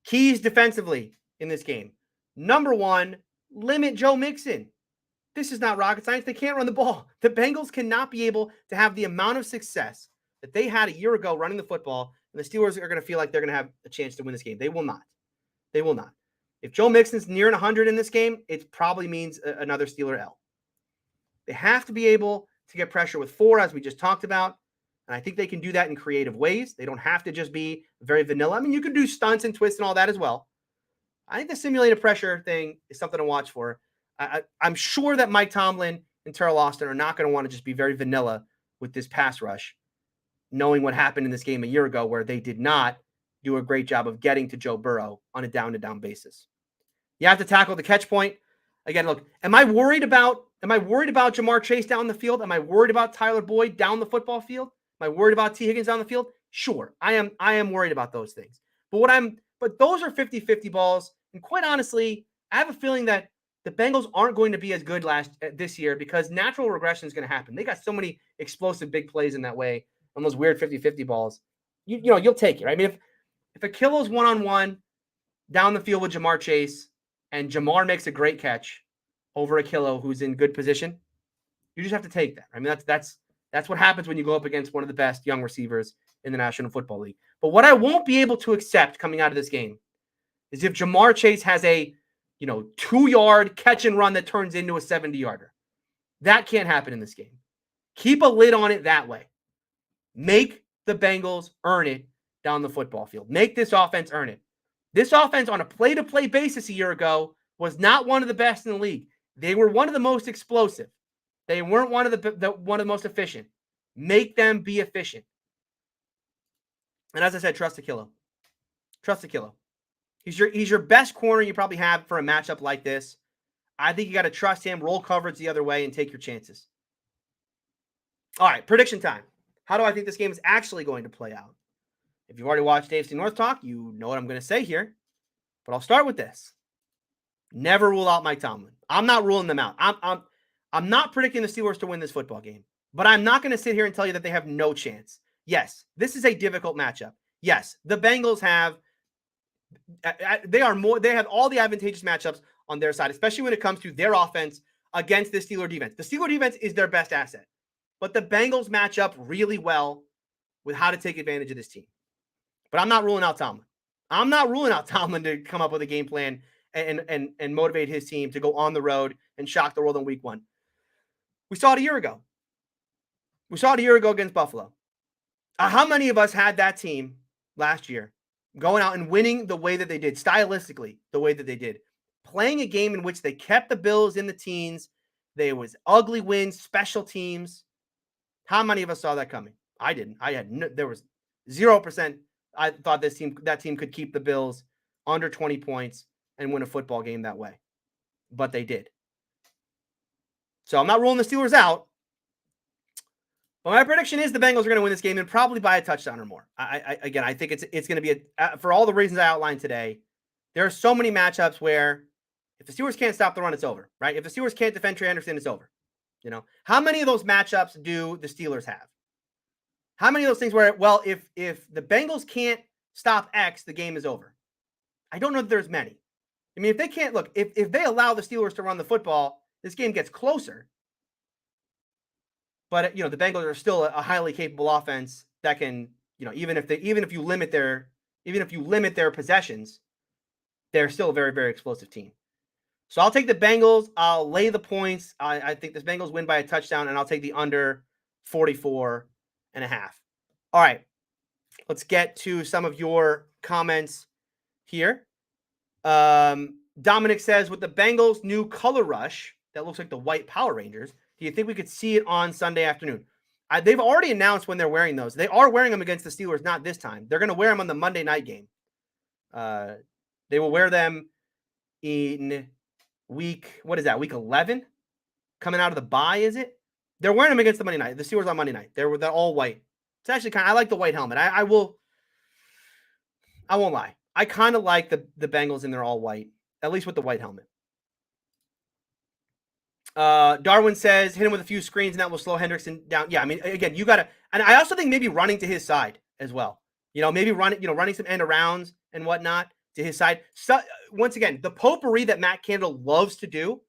keys defensively in this game. Number 1, limit Joe Mixon. This is not rocket science. They can't run the ball. The Bengals cannot be able to have the amount of success that they had a year ago running the football, and the Steelers are going to feel like they're going to have a chance to win this game. They will not. They will not. If Joe Mixon's near 100 in this game, it probably means another Steeler L. They have to be able to get pressure with 4, as we just talked about, and I think they can do that in creative ways. They don't have to just be very vanilla. I mean, you can do stunts and twists and all that as well. I think the simulated pressure thing is something to watch for. I'm sure that Mike Tomlin and Terrell Austin are not going to want to just be very vanilla with this pass rush, knowing what happened in this game a year ago where they did not do a great job of getting to Joe Burrow on a down-to-down basis. You have to tackle the catch point. Again, look, am I worried about Jamar Chase down the field? Am I worried about Tyler Boyd down the football field? Am I worried about T. Higgins down the field? Sure, I am worried about those things. But those are 50-50 balls, and quite honestly, I have a feeling that the Bengals aren't going to be as good this year because natural regression is going to happen. They got so many explosive big plays in that way on those weird 50-50 balls. You'll take it, right? I mean, if Akilo's one-on-one down the field with Jamar Chase and Jamar makes a great catch over Akilo, who's in good position, you just have to take that. I mean, that's what happens when you go up against one of the best young receivers in the National Football League. But what I won't be able to accept coming out of this game is if Jamar Chase has a 2-yard catch and run that turns into a 70-yarder. That can't happen in this game. Keep a lid on it that way. Make the Bengals earn it down the football field. Make this offense earn it. This offense on a play-to-play basis a year ago was not one of the best in the league. They were one of the most explosive. They weren't one of the most efficient. Make them be efficient. And as I said, trust Aquilo. Trust Aquilo. He's your best corner you probably have for a matchup like this. I think you got to trust him, roll coverage the other way, and take your chances. All right, prediction time. How do I think this game is actually going to play out? If you've already watched AFC North talk, you know what I'm going to say here. But I'll start with this. Never rule out Mike Tomlin. I'm not ruling them out. I'm not predicting the Steelers to win this football game. But I'm not going to sit here and tell you that they have no chance. Yes, this is a difficult matchup. Yes, the Bengals have they have all the advantageous matchups on their side, especially when it comes to their offense against the Steeler defense. The Steeler defense is their best asset. But the Bengals match up really well with how to take advantage of this team. But I'm not ruling out Tomlin. I'm not ruling out Tomlin to come up with a game plan and motivate his team to go on the road and shock the world in week 1. We saw it a year ago. We saw it a year ago against Buffalo. How many of us had that team last year going out and winning the way that they did, stylistically, the way that they did, playing a game in which they kept the Bills in the teens? There was ugly wins, special teams. How many of us saw that coming? I didn't. There was 0%. I thought that team could keep the Bills under 20 points and win a football game that way. But they did. So I'm not ruling the Steelers out. But my prediction is the Bengals are going to win this game and probably by a touchdown or more. I think it's going to be for all the reasons I outlined today. There are so many matchups where if the Steelers can't stop the run, it's over, right? If the Steelers can't defend Trey Henderson, it's over. You know, how many of those matchups do the Steelers have? How many of those things where, well, if the Bengals can't stop X, the game is over? I don't know if there's many. I mean, if they can't, look, if they allow the Steelers to run the football, this game gets closer. But, the Bengals are still a highly capable offense that can, even if you limit their possessions, they're still a very, very explosive team. So I'll take the Bengals. I'll lay the points. I think the Bengals win by a touchdown, and I'll take the under 44.5. All right, let's get to some of your comments here. Dominic says, with the Bengals' new color rush that looks like the white Power Rangers, do you think we could see it on Sunday afternoon? They've already announced when they're wearing those. They are wearing them against the Steelers, not this time. They're going to wear them on the Monday night game. They will wear them in week 11? Coming out of the bye, is it? They're wearing them against the Steelers on Monday night. They're all white. It's actually I like the white helmet. I won't lie. I kind of like the Bengals in their all white, at least with the white helmet. Darwin says, hit him with a few screens and that will slow Hendrickson down. Yeah, I mean, again, you got to, and I also think maybe running to his side as well. Maybe running some end arounds and whatnot to his side. So, once again, the potpourri that Matt Canada loves to do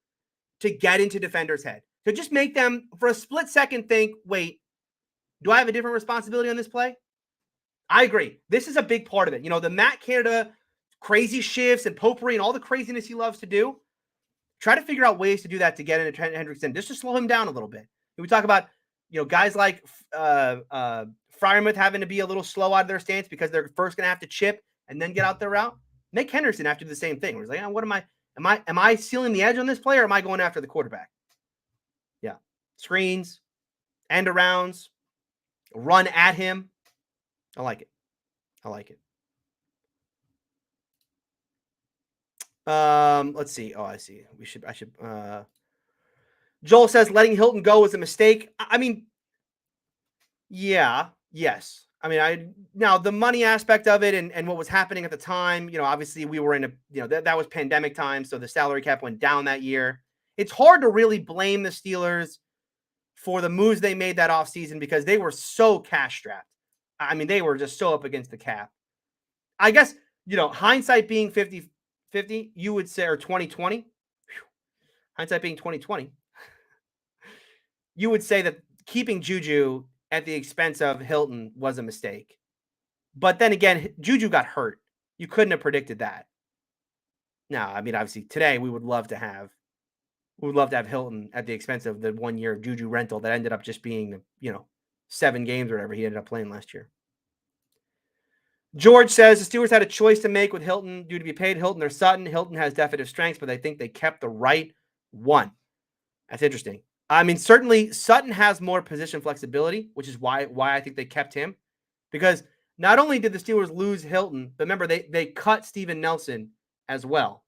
to get into defenders' head, to just make them for a split second think, wait, do I have a different responsibility on this play? I agree. This is a big part of it. The Matt Canada crazy shifts and potpourri and all the craziness he loves to do. Try to figure out ways to do that to get into Trent Hendrickson, just to slow him down a little bit. We talk about, guys like Freiermuth having to be a little slow out of their stance because they're first going to have to chip and then get out their route. Make Henderson have to do the same thing. Where he's like, what am I sealing the edge on this play, or am I going after the quarterback? Yeah. Screens, end arounds, run at him. I like it. Let's see. Oh, I see. Joel says letting Hilton go was a mistake. I mean, yeah, yes. I mean, now the money aspect of it and what was happening at the time, obviously we were in that was pandemic time. So the salary cap went down that year. It's hard to really blame the Steelers for the moves they made that offseason because they were so cash strapped. I mean, they were just so up against the cap. I guess, hindsight being 50, you would say, or 2020, hindsight being 2020, you would say that keeping Juju at the expense of Hilton was a mistake. But then again, Juju got hurt. You couldn't have predicted that. Now, I mean, obviously today we would love to have Hilton at the expense of the 1 year of Juju rental that ended up just being, 7 games or whatever he ended up playing last year. George says the Steelers had a choice to make with Hilton due to be paid Hilton or Sutton. Hilton has definitive strengths, but I think they kept the right one. That's interesting. I mean, certainly Sutton has more position flexibility, which is why I think they kept him. Because Not only did the Steelers lose Hilton, but remember, they cut Steven Nelson as well.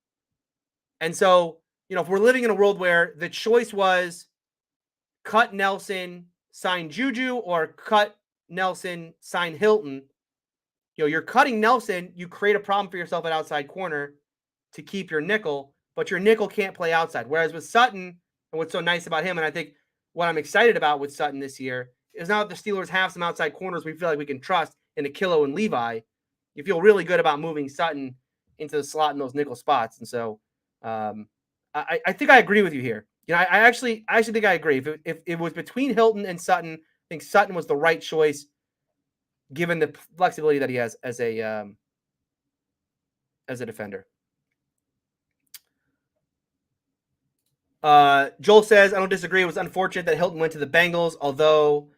And so, if we're living in a world where the choice was cut Nelson, sign Juju, or cut Nelson, sign Hilton, you're cutting Nelson, you create a problem for yourself at outside corner to keep your nickel, but your nickel can't play outside. Whereas with Sutton, and what's so nice about him, and I think what I'm excited about with Sutton this year, is now that the Steelers have some outside corners we feel like we can trust in Akilo and Levi, you feel really good about moving Sutton into the slot in those nickel spots. And so I think I agree with you here. I actually think I agree. If it was between Hilton and Sutton, I think Sutton was the right choice given the flexibility that he has as a defender. Joel says, I don't disagree. It was unfortunate that Hilton went to the Bengals, although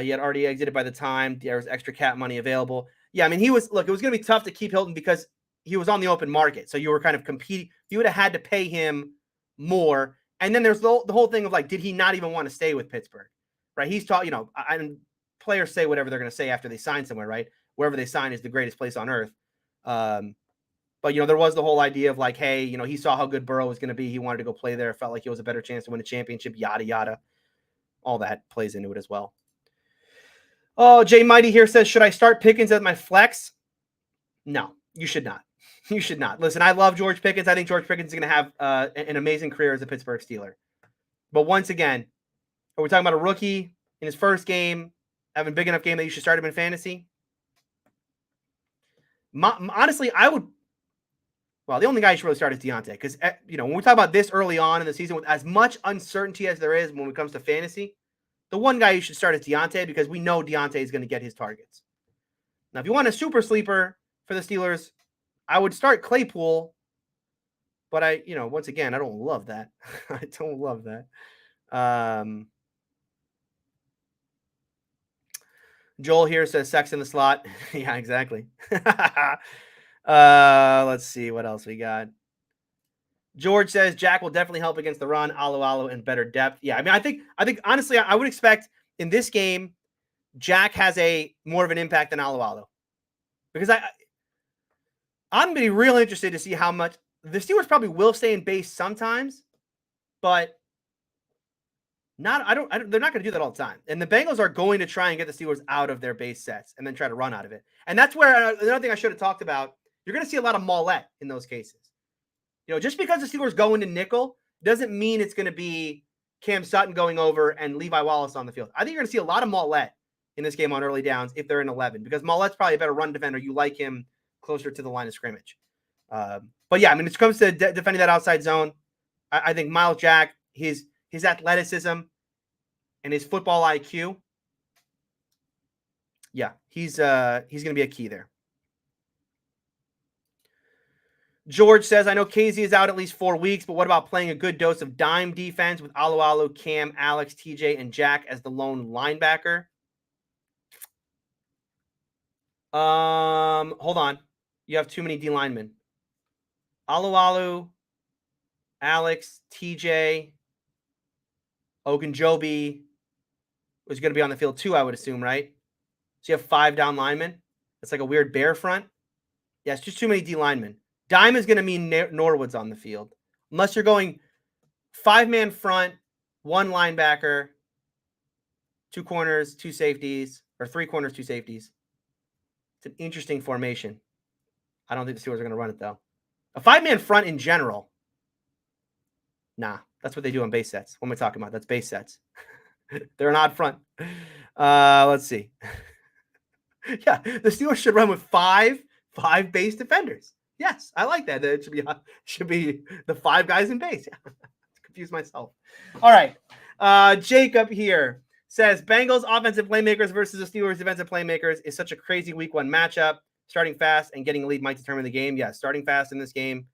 he had already exited by the time there was extra cap money available. Yeah, I mean, it was going to be tough to keep Hilton because he was on the open market. So you were kind of competing. You would have had to pay him more. And then there's the whole thing of did he not even want to stay with Pittsburgh? Right? He's taught, and players say whatever they're going to say after they sign somewhere, right? Wherever they sign is the greatest place on earth. But, there was the whole idea of hey, he saw how good Burrow was going to be. He wanted to go play there. Felt like he was a better chance to win a championship, yada, yada. All that plays into it as well. Oh, Jay Mighty here says, should I start Pickens as my flex? No, you should not. You should not. Listen, I love George Pickens. I think George Pickens is going to have an amazing career as a Pittsburgh Steeler. But once again, are we talking about a rookie in his first game, having a big enough game that you should start him in fantasy? Honestly, I would. Well, the only guy you should really start is Deontay because, when we talk about this early on in the season with as much uncertainty as there is when it comes to fantasy, the one guy you should start is Deontay because we know Deontay is going to get his targets. Now, if you want a super sleeper for the Steelers, I would start Claypool, but once again, I don't love that. I don't love that. Joel here says sex in the slot. Yeah, exactly. Let's see what else we got. George says Jack will definitely help against the run, Alu and better depth. Yeah, I mean, I think honestly, I would expect in this game, Jack has a more of an impact than Alu because I'm gonna be real interested to see how much the Steelers probably will stay in base sometimes, but they're not going to do that all the time. And the Bengals are going to try and get the Steelers out of their base sets and then try to run out of it. And that's where another thing I should have talked about. You're going to see a lot of Mollett in those cases. Just because the Steelers go into nickel doesn't mean it's going to be Cam Sutton going over and Levi Wallace on the field. I think you're going to see a lot of Mollett in this game on early downs if they're in 11 because Mollett's probably a better run defender. You like him closer to the line of scrimmage. But yeah, I mean, when it comes to defending that outside zone, I think Miles Jack, his athleticism and his football IQ, yeah, he's going to be a key there. George says, I know KZ is out at least 4 weeks, but what about playing a good dose of dime defense with Alu, Cam, Alex, TJ, and Jack as the lone linebacker? Hold on. You have too many D linemen. Alu, Alex, TJ, Ogunjobi was going to be on the field too, I would assume, right? So you have 5 down linemen. It's like a weird bear front. Yeah, it's just too many D linemen. Dime is going to mean Norwood's on the field. Unless you're going 5-man front, 1 linebacker, 2 corners, 2 safeties, or 3 corners, 2 safeties. It's an interesting formation. I don't think the Steelers are going to run it, though. A 5-man front in general. Nah, that's what they do on base sets. What am I talking about? That's base sets. They're an odd front. Let's see. Yeah, the Steelers should run with 5 base defenders. Yes, I like that. It should be the 5 guys in base. Yeah. Confuse myself. All right. Jacob here says Bengals offensive playmakers versus the Steelers defensive playmakers is such a crazy week 1 matchup. Starting fast and getting a lead might determine the game. Yeah, starting fast in this game.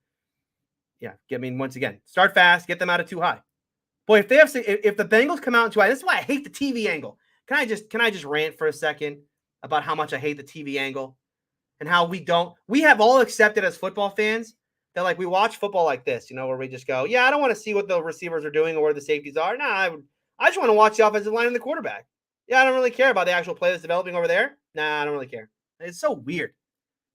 Yeah, I mean, once again, start fast, get them out of too high. Boy, if the Bengals come out too high, this is why I hate the TV angle. Can I just rant for a second about how much I hate the TV angle and how we have all accepted as football fans that we watch football like this, where we just go, yeah, I don't want to see what the receivers are doing or where the safeties are. Nah, I just want to watch the offensive line and the quarterback. Yeah, I don't really care about the actual play that's developing over there. Nah, I don't really care. It's so weird.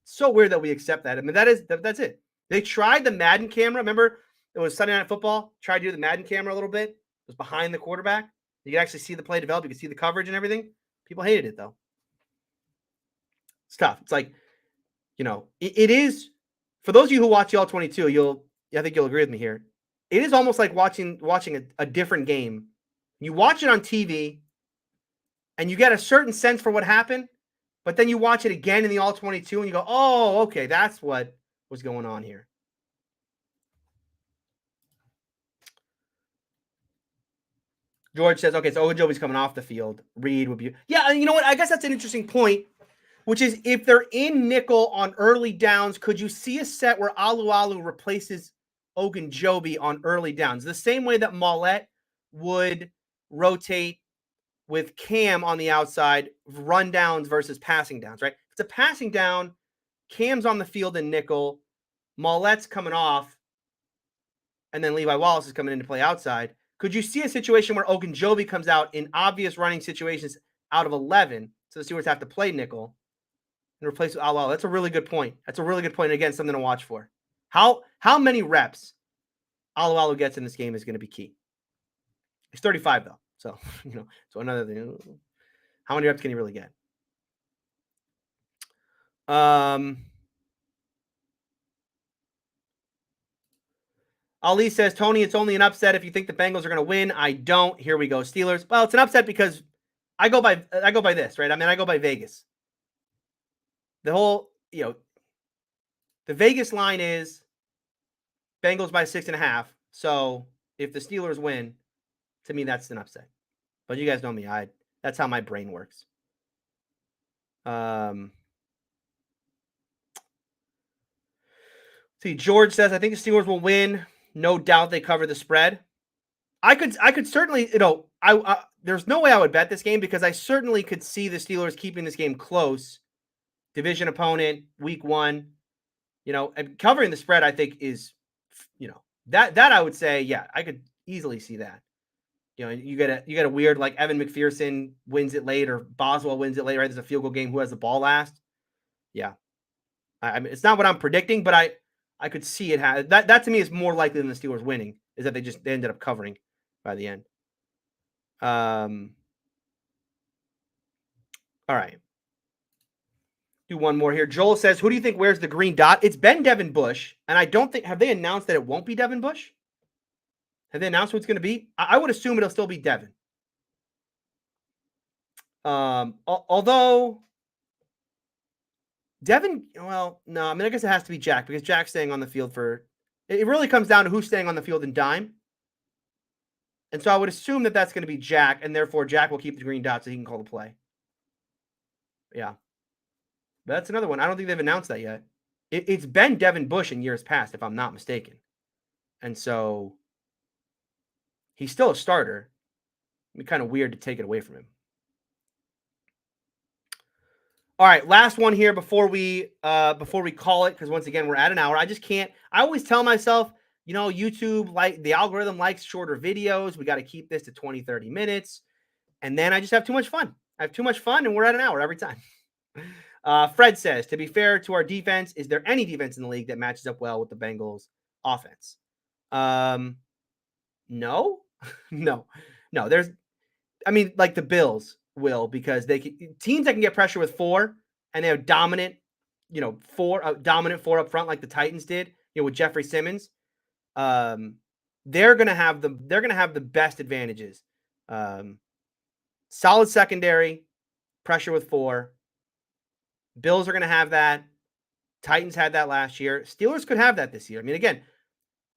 So weird that we accept that. I mean, that's it. They tried the Madden camera. Remember, it was Sunday Night Football. Tried to do the Madden camera a little bit. It was behind the quarterback. You could actually see the play develop. You could see the coverage and everything. People hated it though. It's tough. It's like, it is for those of you who watch the All 22. I think you'll agree with me here. It is almost like watching a different game. You watch it on TV, and you get a certain sense for what happened. But then you watch it again in the All 22 and you go, oh, okay, that's what was going on here. George says, okay, so Ogunjobi's coming off the field. Reed would be. Yeah, you know what? I guess that's an interesting point, which is if they're in nickel on early downs, could you see a set where Alu replaces Ogunjobi on early downs? The same way that Mollett would rotate with Cam on the outside, run downs versus passing downs, right? If it's a passing down, Cam's on the field in nickel, Mollett's coming off, and then Levi Wallace is coming in to play outside. Could you see a situation where Ogunjobi comes out in obvious running situations out of 11, so the Steelers have to play nickel and replace with Alu? That's a really good point. That's a really good point. Again, something to watch for. How many reps Alu gets in this game is going to be key. He's 35 though. So, so another thing. How many reps can he really get? Ali says, Tony, it's only an upset if you think the Bengals are going to win. I don't. Here we go, Steelers. Well, it's an upset because I go by this, right? I mean, I go by Vegas. The whole, the Vegas line is Bengals by 6.5. So if the Steelers win, to me, that's an upset. But you guys know me. That's how my brain works. See, George says, I think the Steelers will win. No doubt they cover the spread. I could certainly, there's no way I would bet this game because I certainly could see the Steelers keeping this game close. Division opponent, week 1, and covering the spread, I think is, that I would say, yeah, I could easily see that. You get a weird, like Evan McPherson wins it late or Boswell wins it late, right? There's a field goal game. Who has the ball last? Yeah. I mean, it's not what I'm predicting, but I could see it. That to me is more likely than the Steelers winning, is that they ended up covering by the end. All right. Do one more here. Joel says, who do you think wears the green dot? It's been Devin Bush, and I don't think, have they announced that it won't be Devin Bush? Have they announced who it's going to be? I would assume it'll still be Devin. Although Devin, well, no, I mean, I guess it has to be Jack because Jack's staying on the field it really comes down to who's staying on the field in dime. And so I would assume that that's going to be Jack, and therefore Jack will keep the green dot so he can call the play. Yeah. But that's another one. I don't think they've announced that yet. It's been Devin Bush in years past, if I'm not mistaken. And so he's still a starter. It'd be kind of weird to take it away from him. All right, last one here before we call it, because once again we're at an hour. I just can't. I always tell myself, YouTube, like the algorithm likes shorter videos. We got to keep this to 20, 30 minutes, and then I just have too much fun. I have too much fun, and we're at an hour every time. Fred says, to be fair to our defense, is there any defense in the league that matches up well with the Bengals offense? No, no. There's, like the Bills will, because teams that can get pressure with 4 and they have dominant, dominant 4 up front like the Titans did, with Jeffrey Simmons. They're gonna have the best advantages. Solid secondary, pressure with 4. Bills are gonna have that. Titans had that last year. Steelers could have that this year. I mean, again,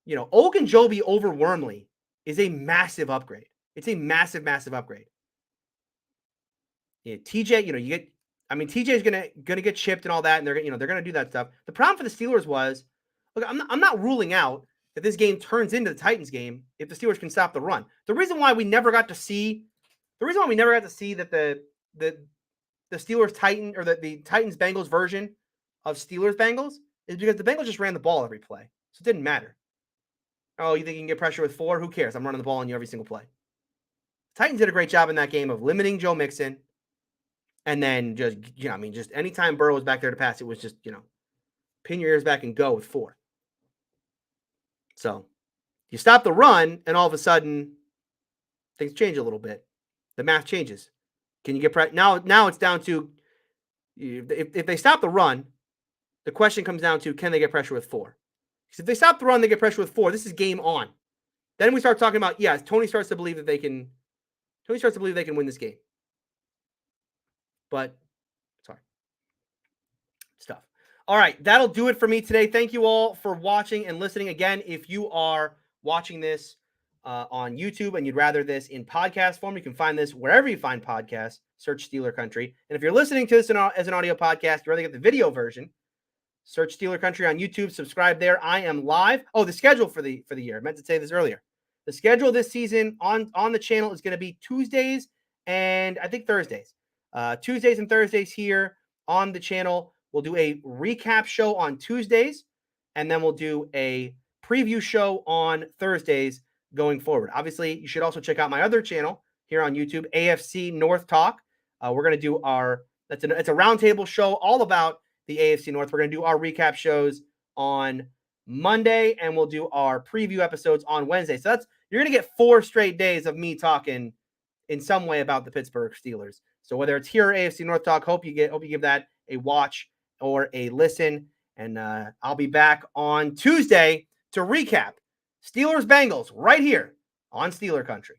Ogunjobi over Wormley is a massive upgrade. It's a massive, massive upgrade. Yeah, TJ, TJ's gonna get chipped and all that, and they're gonna do that stuff. The problem for the Steelers was, look, I'm not ruling out that this game turns into the Titans game if the Steelers can stop the run. The reason why we never got to see that the Steelers Titan or the Titans Bengals version of Steelers Bengals is because the Bengals just ran the ball every play, so it didn't matter. Oh, you think you can get pressure with 4? Who cares? I'm running the ball on you every single play. Titans did a great job in that game of limiting Joe Mixon, And then just, just anytime Burrow was back there to pass, it was just, pin your ears back and go with 4. So you stop the run, and all of a sudden things change a little bit. The math changes. Can you get now it's down to if they stop the run, the question comes down to, can they get pressure with 4? Because if they stop the run, they get pressure with 4. This is game on. Then we start talking about, Tony starts to believe they can win this game. But sorry. Stuff. All right, that'll do it for me today. Thank you all for watching and listening. Again, if you are watching this on YouTube and you'd rather this in podcast form, you can find this wherever you find podcasts. Search Steeler Country. And if you're listening to this as an audio podcast, you'd rather get the video version, search Steeler Country on YouTube. Subscribe there. I am live. Oh, the schedule for the year. I meant to say this earlier. The schedule this season on the channel is going to be Tuesdays and I think Thursdays. Tuesdays and Thursdays here on the channel. We'll do a recap show on Tuesdays, and then we'll do a preview show on Thursdays going forward. Obviously, you should also check out my other channel here on YouTube, AFC North Talk. We're going to do it's a roundtable show all about the AFC North. We're going to do our recap shows on Monday, and we'll do our preview episodes on Wednesday. So you're going to get 4 straight days of me talking in some way about the Pittsburgh Steelers. So whether it's here or AFC North Talk, hope you give that a watch or a listen. And I'll be back on Tuesday to recap Steelers Bengals right here on Steeler Country.